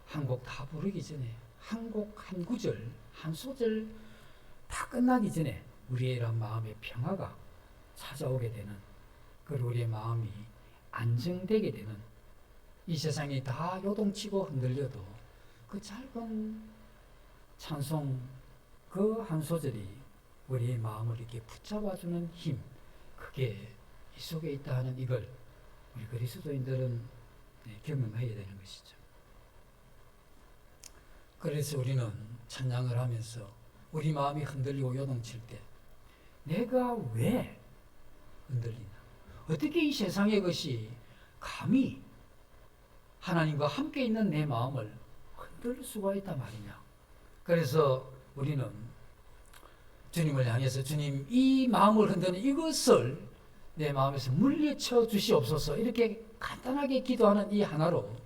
한 곡 다 부르기 전에 한 곡 한 구절 한 소절 다 끝나기 전에 우리의 이런 마음의 평화가 찾아오게 되는, 그리고 우리의 마음이 안정되게 되는, 이 세상이 다 요동치고 흔들려도 그 짧은 찬송 그 한 소절이 우리의 마음을 이렇게 붙잡아주는 힘, 그게 이 속에 있다 하는 이걸 우리 그리스도인들은 경험해야 되는 것이죠. 그래서 우리는 찬양을 하면서 우리 마음이 흔들리고 요동칠 때 내가 왜 흔들리나? 어떻게 이 세상의 것이 감히 하나님과 함께 있는 내 마음을 흔들 수가 있단 말이냐? 그래서 우리는 주님을 향해서 주님, 이 마음을 흔드는 이것을 내 마음에서 물리쳐 주시옵소서, 이렇게 간단하게 기도하는 이 하나로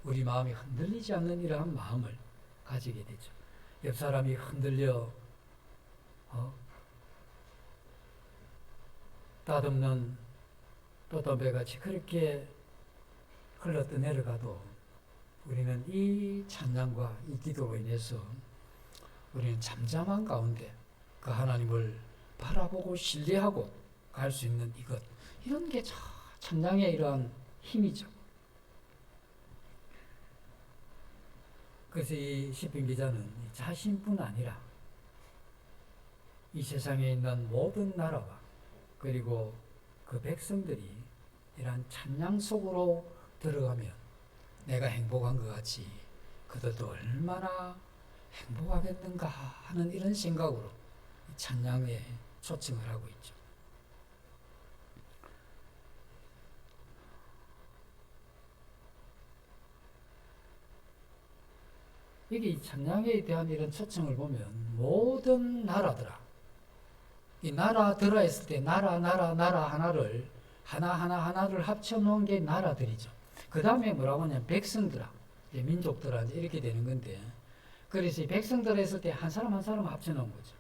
우리 마음이 흔들리지 않는 이러한 마음을 가지게 되죠. 옆 사람이 흔들려 따듬는 떠덤배같이 그렇게 흘러떠 내려가도 우리는 이 찬양과 이 기도로 인해서 우리는 잠잠한 가운데 그 하나님을 바라보고 신뢰하고 갈 수 있는 이것, 이런 게 찬양의 이러한 힘이죠. 그래서 이 시편 기자는 자신뿐 아니라 이 세상에 있는 모든 나라와 그리고 그 백성들이 이러한 찬양 속으로 들어가면 내가 행복한 것 같이 그들도 얼마나 행복하겠는가 하는 이런 생각으로 찬양에 초청을 하고 있죠. 여기 찬양에 대한 이런 초청을 보면 모든 나라들아, 이 나라들아 했을 때 나라 하나를 하나를 합쳐놓은 게 나라들이죠. 그 다음에 뭐라고 하냐면 백성들아, 민족들아 이렇게 되는 건데, 그래서 이 백성들아 했을 때 한 사람 한 사람 합쳐놓은 거죠.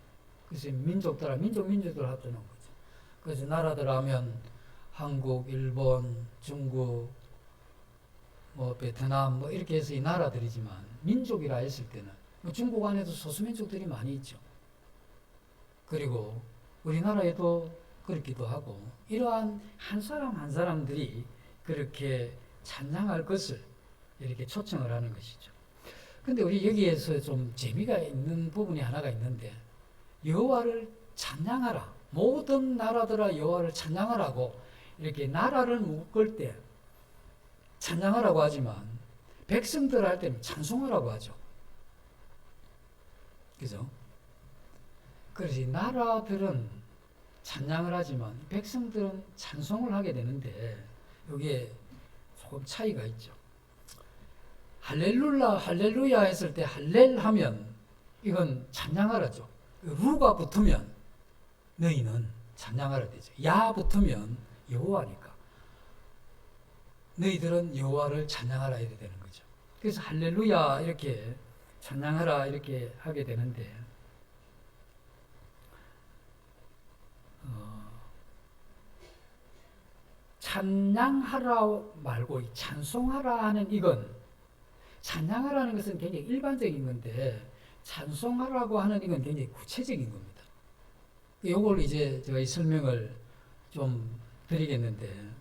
그래서 민족들아, 민족들 합쳐놓은 거죠. 그래서 나라들아 하면 한국, 일본, 중국, 베트남 이렇게 해서 이 나라들이지만, 민족이라 했을 때는 중국 안에도 소수민족들이 많이 있죠. 그리고 우리나라에도 그렇기도 하고, 이러한 한 사람 한 사람들이 그렇게 찬양할 것을 이렇게 초청을 하는 것이죠. 근데 우리 여기에서 좀 재미가 있는 부분이 하나가 있는데, 여호와를 찬양하라, 모든 나라들아 여호와를 찬양하라고 이렇게 나라를 묶을 때 찬양하라고 하지만 백성들 할 때는 찬송하라고 하죠. 그죠? 그래서 이 나라들은 찬양을 하지만 백성들은 찬송을 하게 되는데, 여기에 조금 차이가 있죠. 할렐루야 했을 때 할렐 하면 이건 찬양하라죠. 루가 붙으면 너희는 찬양하라 되죠. 야 붙으면 여호와니까 너희들은 여호와를 찬양하라 이렇게 되는 거죠. 그래서 할렐루야 이렇게 찬양하라 이렇게 하게 되는데, 찬양하라 말고 찬송하라 하는 이건, 찬양하라는 것은 굉장히 일반적인 건데 찬송하라고 하는 이건 굉장히 구체적인 겁니다. 이걸 이제 제가 이 설명을 좀 드리겠는데,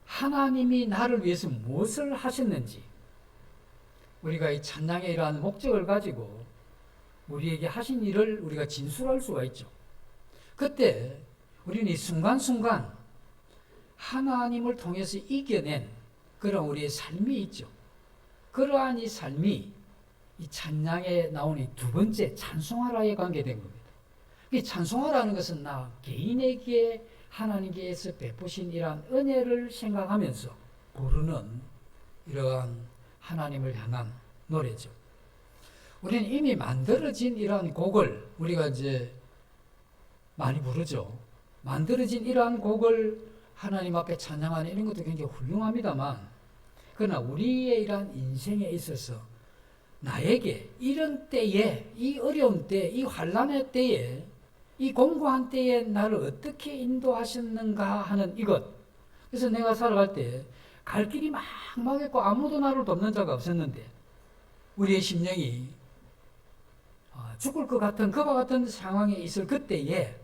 하나님이 나를 위해서 무엇을 하셨는지 우리가 이 찬양의 이러한 목적을 가지고 우리에게 하신 일을 우리가 진술할 수가 있죠. 그때 우리는 이 순간순간 하나님을 통해서 이겨낸 그런 우리의 삶이 있죠. 그러한 이 삶이 이 찬양에 나오는 이 두 번째 찬송하라에 관계된 겁니다. 이 찬송하라는 것은 나 개인에게 하나님께서 베푸신 이러한 은혜를 생각하면서 부르는 이러한 하나님을 향한 노래죠. 우리는 이미 만들어진 이러한 곡을 우리가 이제 많이 부르죠. 만들어진 이러한 곡을 하나님 앞에 찬양하는 이런 것도 굉장히 훌륭합니다만, 그러나 우리의 이러한 인생에 있어서 나에게 이런 때에, 이 어려운 때, 이 환난의 때에, 이 공고한 때에 나를 어떻게 인도하셨는가 하는 이것. 그래서 내가 살아갈 때 갈 길이 막막했고 아무도 나를 돕는 자가 없었는데 우리의 심령이 죽을 것 같은 그와 같은 상황에 있을 그때에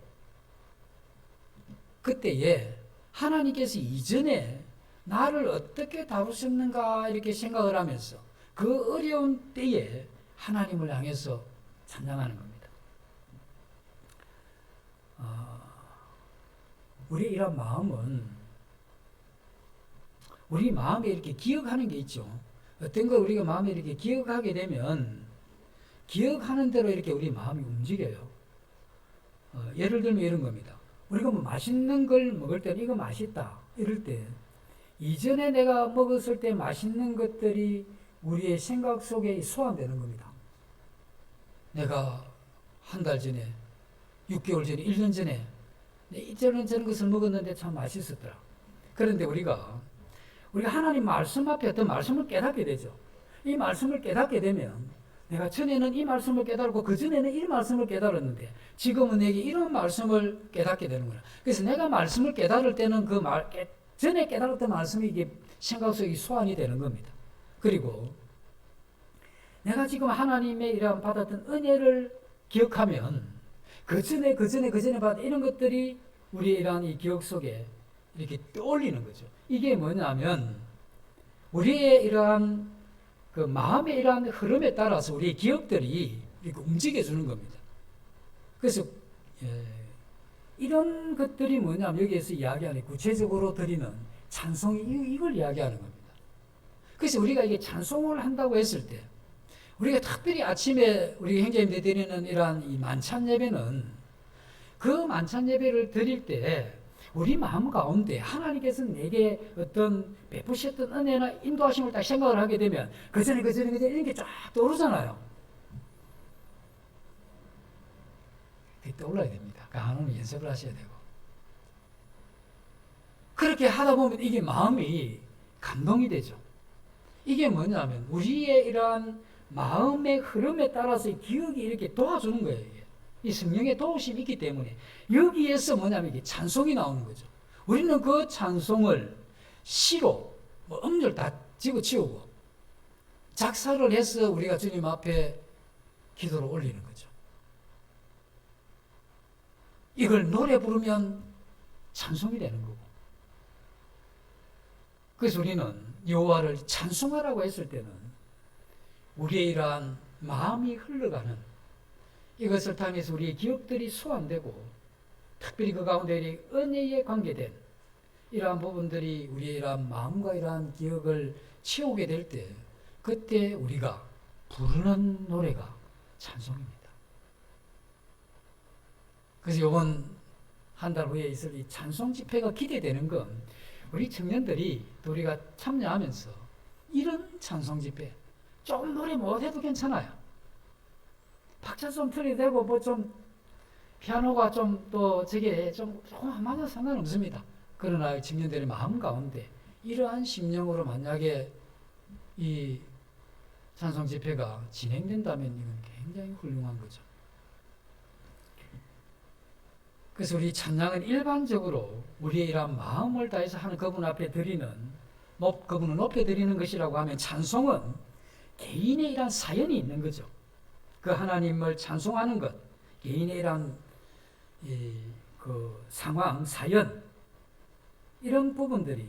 하나님께서 이전에 나를 어떻게 다루셨는가 이렇게 생각을 하면서 그 어려운 때에 하나님을 향해서 찬양하는 겁니다. 우리의 이런 마음은 우리 마음에 이렇게 기억하는 게 있죠. 어떤 걸 우리가 마음에 이렇게 기억하게 되면 기억하는 대로 이렇게 우리 마음이 움직여요. 예를 들면 이런 겁니다. 우리가 뭐 맛있는 걸 먹을 때 이거 맛있다 이럴 때 이전에 내가 먹었을 때 맛있는 것들이 우리의 생각 속에 소환되는 겁니다. 내가 한 달 전에, 6개월 전에, 1년 전에 이전에 저런 것을 먹었는데 참 맛있었더라. 그런데 우리가 하나님 말씀 앞에 어떤 말씀을 깨닫게 되죠. 이 말씀을 깨닫게 되면 내가 전에는 이 말씀을 깨달고 그 전에는 이 말씀을 깨달았는데 지금은 내게 이런 말씀을 깨닫게 되는 거야. 그래서 내가 말씀을 깨달을 때는 전에 깨달았던 말씀이 이게 생각 속에 소환이 되는 겁니다. 그리고 내가 지금 하나님의 이러한 받았던 은혜를 기억하면 그 전에 받은 이런 것들이 우리의 이러한 이 기억 속에 이렇게 떠올리는 거죠. 이게 뭐냐면 우리의 이러한 그 마음의 이러한 흐름에 따라서 우리의 기억들이 이렇게 움직여주는 겁니다. 그래서 이런 것들이 뭐냐면 여기에서 이야기하는 구체적으로 드리는 찬송이 이걸 이야기하는 겁니다. 그래서 우리가 이게 찬송을 한다고 했을 때 우리가 특별히 아침에 우리 형제님들 드리는 이러한 이 만찬 예배는 그 만찬 예배를 드릴 때 우리 마음 가운데 하나님께서 내게 어떤 베푸셨던 은혜나 인도하심을 딱 생각을 하게 되면 그전에 이런 게 쫙 떠오르잖아요. 그게 떠올라야 됩니다. 하나님 연습을 하셔야 되고 그렇게 하다 보면 이게 마음이 감동이 되죠. 이게 뭐냐면 우리의 이러한 마음의 흐름에 따라서 기억이 이렇게 도와주는 거예요. 이게. 이 성령의 도우심이 있기 때문에 여기에서 뭐냐면 이게 찬송이 나오는 거죠. 우리는 그 찬송을 시로 음절 다 집어치우고 작사를 해서 우리가 주님 앞에 기도를 올리는 거죠. 이걸 노래 부르면 찬송이 되는 거고. 그래서 우리는 여호와를 찬송하라고 했을 때는 우리의 이러한 마음이 흘러가는 이것을 통해서 우리의 기억들이 소환되고 특별히 그 가운데 은혜에 관계된 이러한 부분들이 우리의 이러한 마음과 이러한 기억을 채우게 될 때 그때 우리가 부르는 노래가 찬송입니다. 그래서 이번 한 달 후에 있을 이 찬송 집회가 기대되는 건 우리 청년들이 또 우리가 참여하면서 이런 찬송 집회 좀 노래 못해도 괜찮아요. 박자 좀 틀리되고 뭐 좀 피아노가 좀 또 저게 좀 조금 맞아도 상관없습니다. 그러나 청년들의 마음 가운데 이러한 심령으로 만약에 이 찬송 집회가 진행된다면 이건 굉장히 훌륭한 거죠. 그래서 우리 찬양은 일반적으로 우리의 이러한 마음을 다해서 하는 그분 앞에 드리는 그분을 높여 드리는 것이라고 하면 찬송은 개인의 이러한 사연이 있는 거죠. 그 하나님을 찬송하는 것, 개인의 이러한 그 상황, 사연 이런 부분들이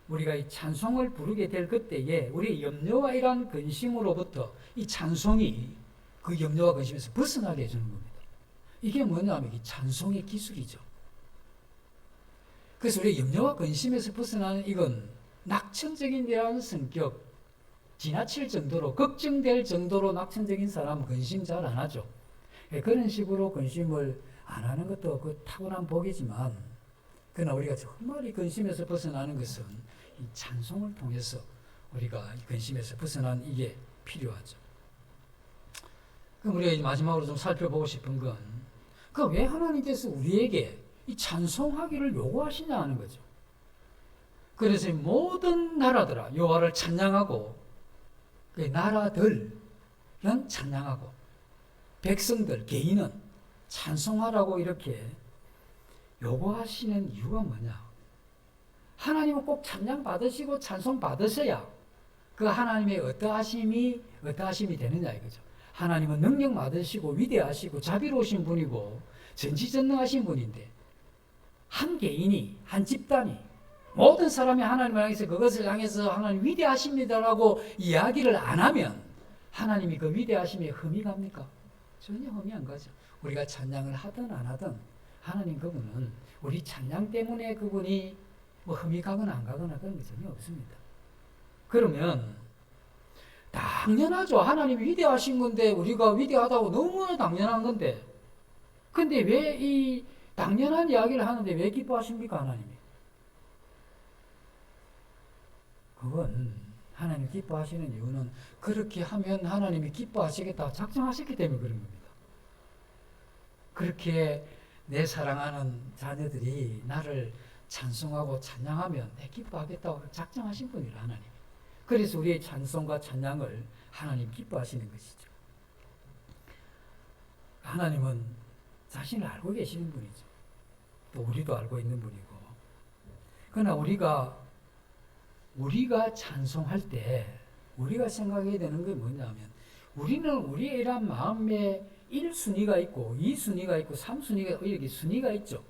우리가 이 찬송을 부르게 될 그때에 우리의 염려와 이러한 근심으로부터 이 찬송이 그 염려와 근심에서 벗어나게 해주는 겁니다. 이게 뭐냐면 이 찬송의 기술이죠. 그래서 우리 염려와 근심에서 벗어나는 이건 낙천적인 이러한 성격, 지나칠 정도로 걱정될 정도로 낙천적인 사람은 근심 잘 안 하죠. 그런 식으로 근심을 안 하는 것도 그 타고난 복이지만 그러나 우리가 정말 이 근심에서 벗어나는 것은 이 찬송을 통해서 우리가 이 근심에서 벗어나는 이게 필요하죠. 그럼 우리가 마지막으로 좀 살펴보고 싶은 건 그 왜 하나님께서 우리에게 이 찬송하기를 요구하시냐 하는 거죠. 그래서 모든 나라들아 여호와를 찬양하고 그 나라들은 찬양하고 백성들 개인은 찬송하라고 이렇게 요구하시는 이유가 뭐냐? 하나님은 꼭 찬양 받으시고 찬송 받으셔야 그 하나님의 어떠하심이 되느냐 이거죠. 하나님은 능력 많으시고 위대하시고 자비로우신 분이고 전지전능하신 분인데 한 개인이, 한 집단이, 모든 사람이 하나님을 향해서 그것을 향해서 하나님 위대하십니다라고 이야기를 안 하면 하나님이 그 위대하심에 흠이 갑니까? 전혀 흠이 안 가죠. 우리가 찬양을 하든 안 하든 하나님 그분은 우리 찬양 때문에 그분이 뭐 흠이 가거나 안 가거나 그런 게 전혀 없습니다. 그러면 당연하죠. 하나님이 위대하신 건데 우리가 위대하다고 너무나 당연한 건데 근데 왜 이 당연한 이야기를 하는데 왜 기뻐하십니까 하나님이? 그건 하나님 기뻐하시는 이유는 그렇게 하면 하나님이 기뻐하시겠다 작정하셨기 때문에 그런 겁니다. 그렇게 내 사랑하는 자녀들이 나를 찬송하고 찬양하면 내 기뻐하겠다고 작정하신 분이라 하나님. 그래서 우리의 찬송과 찬양을 하나님 기뻐하시는 것이죠. 하나님은 자신을 알고 계시는 분이죠. 또 우리도 알고 있는 분이고. 그러나 우리가 찬송할 때 우리가 생각해야 되는 게 뭐냐면 우리는 우리의 이런 마음에 1순위가 있고 2순위가 있고 3순위가 이렇게 순위가 있죠.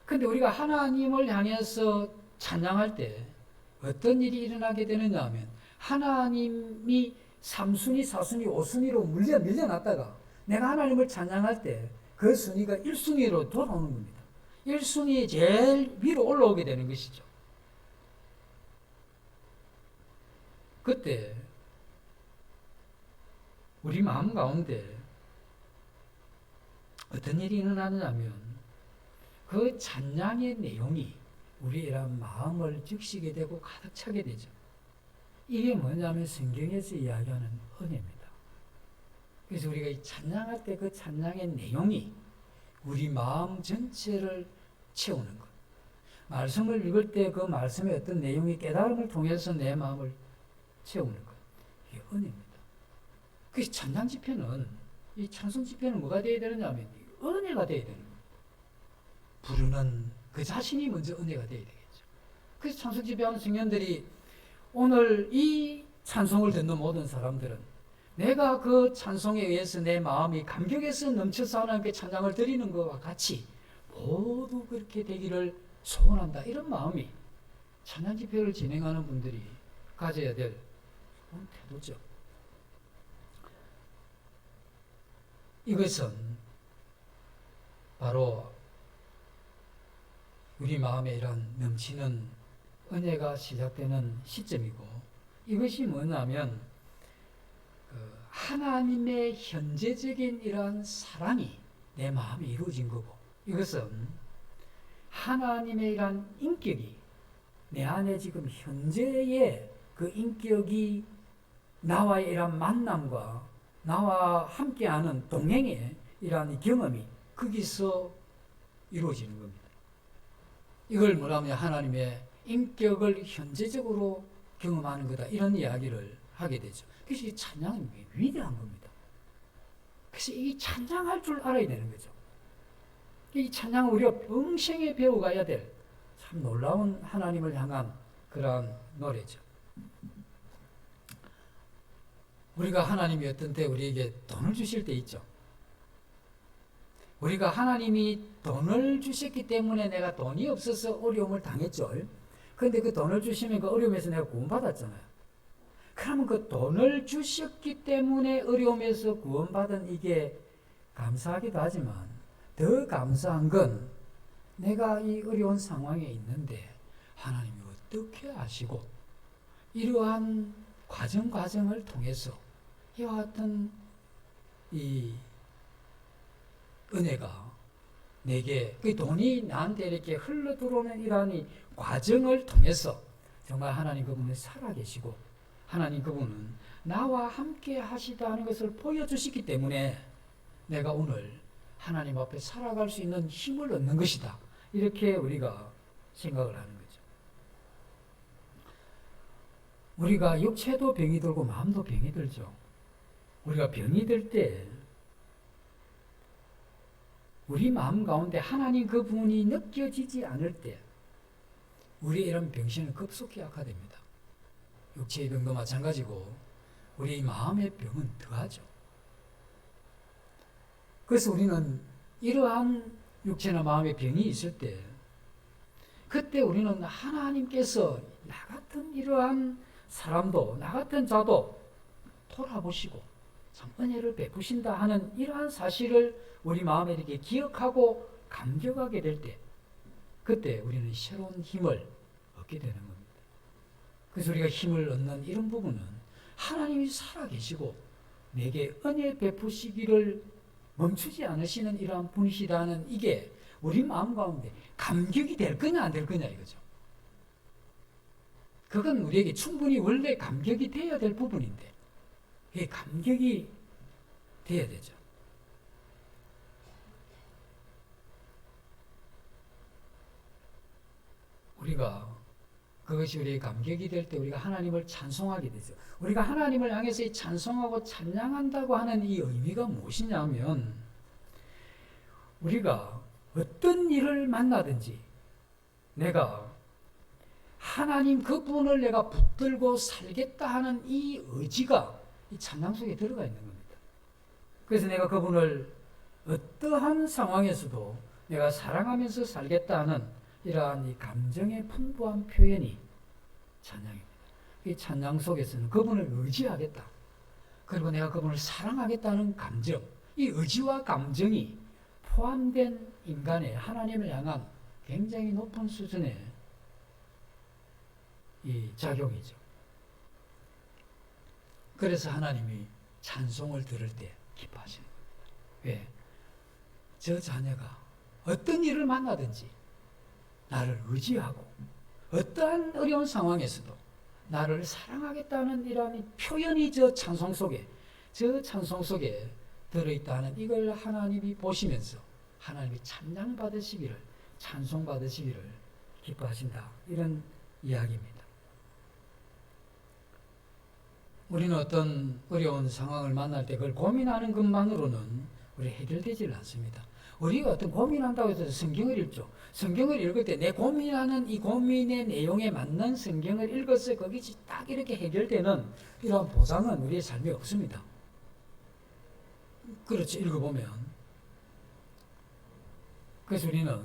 근데 우리가 하나님을 향해서 찬양할 때 어떤 일이 일어나게 되느냐 하면 하나님이 3순위, 4순위, 5순위로 밀려났다가 내가 하나님을 찬양할 때 그 순위가 1순위로 돌아오는 겁니다. 1순위에 제일 위로 올라오게 되는 것이죠. 그때 우리 마음 가운데 어떤 일이 일어나느냐면 그 찬양의 내용이 우리의 이런 마음을 적시게 되고 가득 차게 되죠. 이게 뭐냐면 성경에서 이야기하는 은혜입니다. 그래서 우리가 이 찬양할 때 그 찬양의 내용이 우리 마음 전체를 채우는 것. 말씀을 읽을 때 그 말씀의 어떤 내용이 깨달음을 통해서 내 마음을 채우는 것. 이게 은혜입니다. 그래서 찬양 집회는 이 찬송 집회는 뭐가 되어야 되느냐면 은혜가 되어야 되는 거예요. 부르는 그 자신이 먼저 은혜가 되어야 되겠죠. 그래서 찬송 집회하는 청년들이 오늘 이 찬송을 듣는 모든 사람들은 내가 그 찬송에 의해서 내 마음이 감격에서 넘쳐서 하나님께 찬양을 드리는 것과 같이 모두 그렇게 되기를 소원한다. 이런 마음이 찬양 집회를 진행하는 분들이 가져야 될 태도죠. 이것은 바로 우리 마음에 이런 넘치는 은혜가 시작되는 시점이고 이것이 뭐냐면 하나님의 현재적인 이러한 사랑이 내 마음에 이루어진 거고 이것은 하나님의 이러한 인격이 내 안에 지금 현재의 그 인격이 나와의 이러한 만남과 나와 함께하는 동행의 이러한 경험이 거기서 이루어지는 겁니다. 이걸 뭐라면 하나님의 인격을 현재적으로 경험하는 거다 이런 이야기를 하게 되죠. 그래서 이 찬양은 위대한 겁니다. 그래서 이 찬양할 줄 알아야 되는 거죠. 이 찬양을 우리가 평생에 배워가야 될 참 놀라운 하나님을 향한 그러한 노래죠. 우리가 하나님이 어떤 때 우리에게 돈을 주실 때 있죠. 우리가 하나님이 돈을 주셨기 때문에 내가 돈이 없어서 어려움을 당했죠. 그런데 그 돈을 주시면 그 어려움에서 내가 구원받았잖아요. 그러면 그 돈을 주셨기 때문에 어려움에서 구원받은 이게 감사하기도 하지만 더 감사한 건 내가 이 어려운 상황에 있는데 하나님이 어떻게 아시고 이러한 과정을 통해서 이와 같은 이 은혜가 내게 그 돈이 나한테 이렇게 흘러 들어오는 이러한 이 과정을 통해서 정말 하나님 그분은 살아계시고 하나님 그분은 나와 함께 하시다는 것을 보여주시기 때문에 내가 오늘 하나님 앞에 살아갈 수 있는 힘을 얻는 것이다. 이렇게 우리가 생각을 하는 거죠. 우리가 육체도 병이 들고 마음도 병이 들죠. 우리가 병이 들 때 우리 마음 가운데 하나님 그분이 느껴지지 않을 때 우리의 이런 병신은 급속히 악화됩니다. 육체의 병도 마찬가지고 우리 마음의 병은 더하죠. 그래서 우리는 이러한 육체나 마음의 병이 있을 때, 그때 우리는 하나님께서 나 같은 이러한 사람도, 나 같은 자도 돌아보시고 참 은혜를 베푸신다 하는 이러한 사실을 우리 마음에 이렇게 기억하고 감격하게 될 때, 그때 우리는 새로운 힘을 얻게 되는 겁니다. 그래서 우리가 힘을 얻는 이런 부분은 하나님이 살아계시고 내게 은혜 베푸시기를 멈추지 않으시는 이러한 분이시다는 이게 우리 마음 가운데 감격이 될 거냐 안 될 거냐 이거죠. 그건 우리에게 충분히 원래 감격이 돼야 될 부분인데 그게 감격이 돼야 되죠. 우리가 그것이 우리의 감격이 될 때 우리가 하나님을 찬송하게 되죠. 우리가 하나님을 향해서 이 찬송하고 찬양한다고 하는 이 의미가 무엇이냐면, 우리가 어떤 일을 만나든지 내가 하나님 그분을 내가 붙들고 살겠다 하는 이 의지가 이 찬양 속에 들어가 있는 겁니다. 그래서 내가 그분을 어떠한 상황에서도 내가 사랑하면서 살겠다 하는 이러한 이 감정의 풍부한 표현이 찬양입니다. 이 찬양 속에서는 그분을 의지하겠다, 그리고 내가 그분을 사랑하겠다는 감정, 이 의지와 감정이 포함된 인간의 하나님을 향한 굉장히 높은 수준의 이 작용이죠. 그래서 하나님이 찬송을 들을 때 기뻐하시는 겁니다. 왜? 저 자녀가 어떤 일을 만나든지 나를 의지하고 어떠한 어려운 상황에서도 나를 사랑하겠다는 이러한 표현이 저 찬송 속에 들어있다는 이걸 하나님이 보시면서 하나님이 찬양 받으시기를, 찬송 받으시기를 기뻐하신다, 이런 이야기입니다. 우리는 어떤 어려운 상황을 만날 때 그걸 고민하는 것만으로는 우리 해결되질 않습니다. 우리가 어떤 고민한다고 해서 성경을 읽죠. 성경을 읽을 때 내 고민하는 이 고민의 내용에 맞는 성경을 읽어서 거기서 딱 이렇게 해결되는 이러한 보장은 우리의 삶에 없습니다. 그렇죠. 읽어보면. 그래서 우리는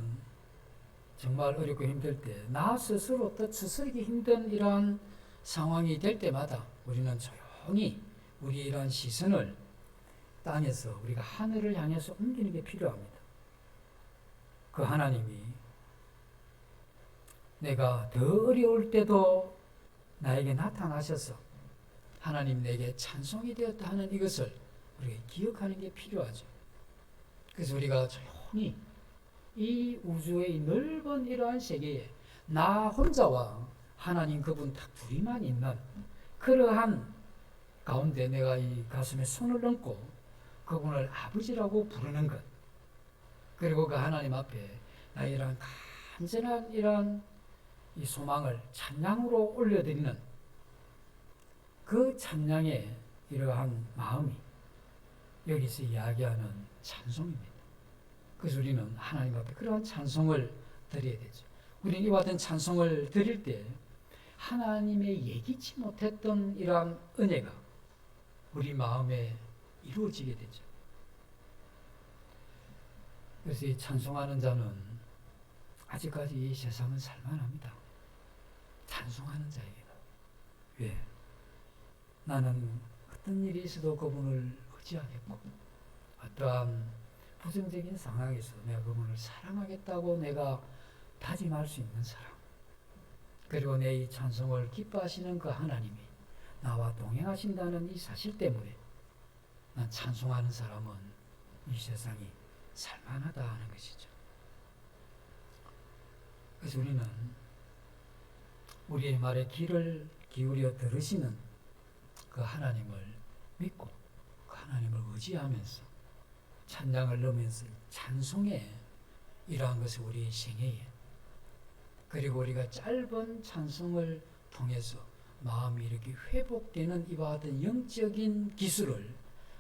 정말 어렵고 힘들 때 나 스스로 또 추스르기 힘든 이러한 상황이 될 때마다 우리는 조용히 우리 이러한 시선을 땅에서 우리가 하늘을 향해서 옮기는 게 필요합니다. 그 하나님이 내가 더 어려울 때도 나에게 나타나셔서 하나님 내게 찬송이 되었다 하는 이것을 우리가 기억하는 게 필요하죠. 그래서 우리가 조용히 이 우주의 넓은 이러한 세계에 나 혼자와 하나님 그분 딱 둘이만 있는 그러한 가운데 내가 이 가슴에 손을 얹고 그분을 아버지라고 부르는 것, 그리고 그 하나님 앞에 나의 이러한 간절한 이러한 이 소망을 찬양으로 올려드리는 그 찬양의 이러한 마음이 여기서 이야기하는 찬송입니다. 그래서 우리는 하나님 앞에 그러한 찬송을 드려야 되죠. 우리는 이와 같은 찬송을 드릴 때 하나님의 예기치 못했던 이러한 은혜가 우리 마음에 이루어지게 되죠. 그래서 이 찬송하는 자는 아직까지 이 세상은 살만합니다. 찬송하는 자에게는. 왜? 나는 어떤 일이 있어도 그분을 의지하겠고 어떠한 부정적인 상황에서 내가 그분을 사랑하겠다고 내가 다짐할 수 있는 사람, 그리고 내 이 찬송을 기뻐하시는 그 하나님이 나와 동행하신다는 이 사실 때문에 난 찬송하는 사람은 이 세상이 살만하다 하는 것이죠. 그래서 우리는 우리의 말에 귀를 기울여 들으시는 그 하나님을 믿고 그 하나님을 의지하면서 찬양을 넣으면서 찬송에 이러한 것을 우리의 생애에, 그리고 우리가 짧은 찬송을 통해서 마음이 이렇게 회복되는 이와 같은 영적인 기술을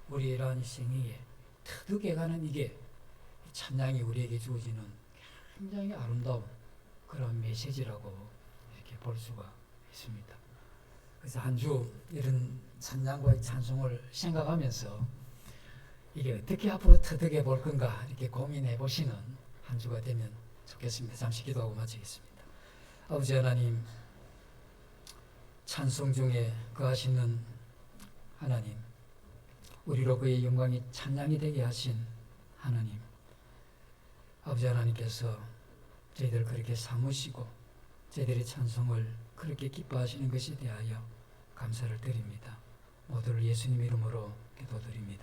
우리의 이러한 생애에 터득해가는 이게 찬양이 우리에게 주어지는 굉장히 아름다운 그런 메시지라고 이렇게 볼 수가 있습니다. 그래서 한 주 이런 찬양과 찬송을 생각하면서 이게 어떻게 앞으로 터득해 볼 건가 이렇게 고민해 보시는 한 주가 되면 좋겠습니다. 잠시 기도하고 마치겠습니다. 아버지 하나님, 찬송 중에 거하시는 하나님, 우리로 그의 영광이 찬양이 되게 하신 하나님, 아버지 하나님께서 저희들 그렇게 삼으시고 저희들의 찬송을 그렇게 기뻐하시는 것에 대하여 감사를 드립니다. 모두를 예수님 이름으로 기도드립니다.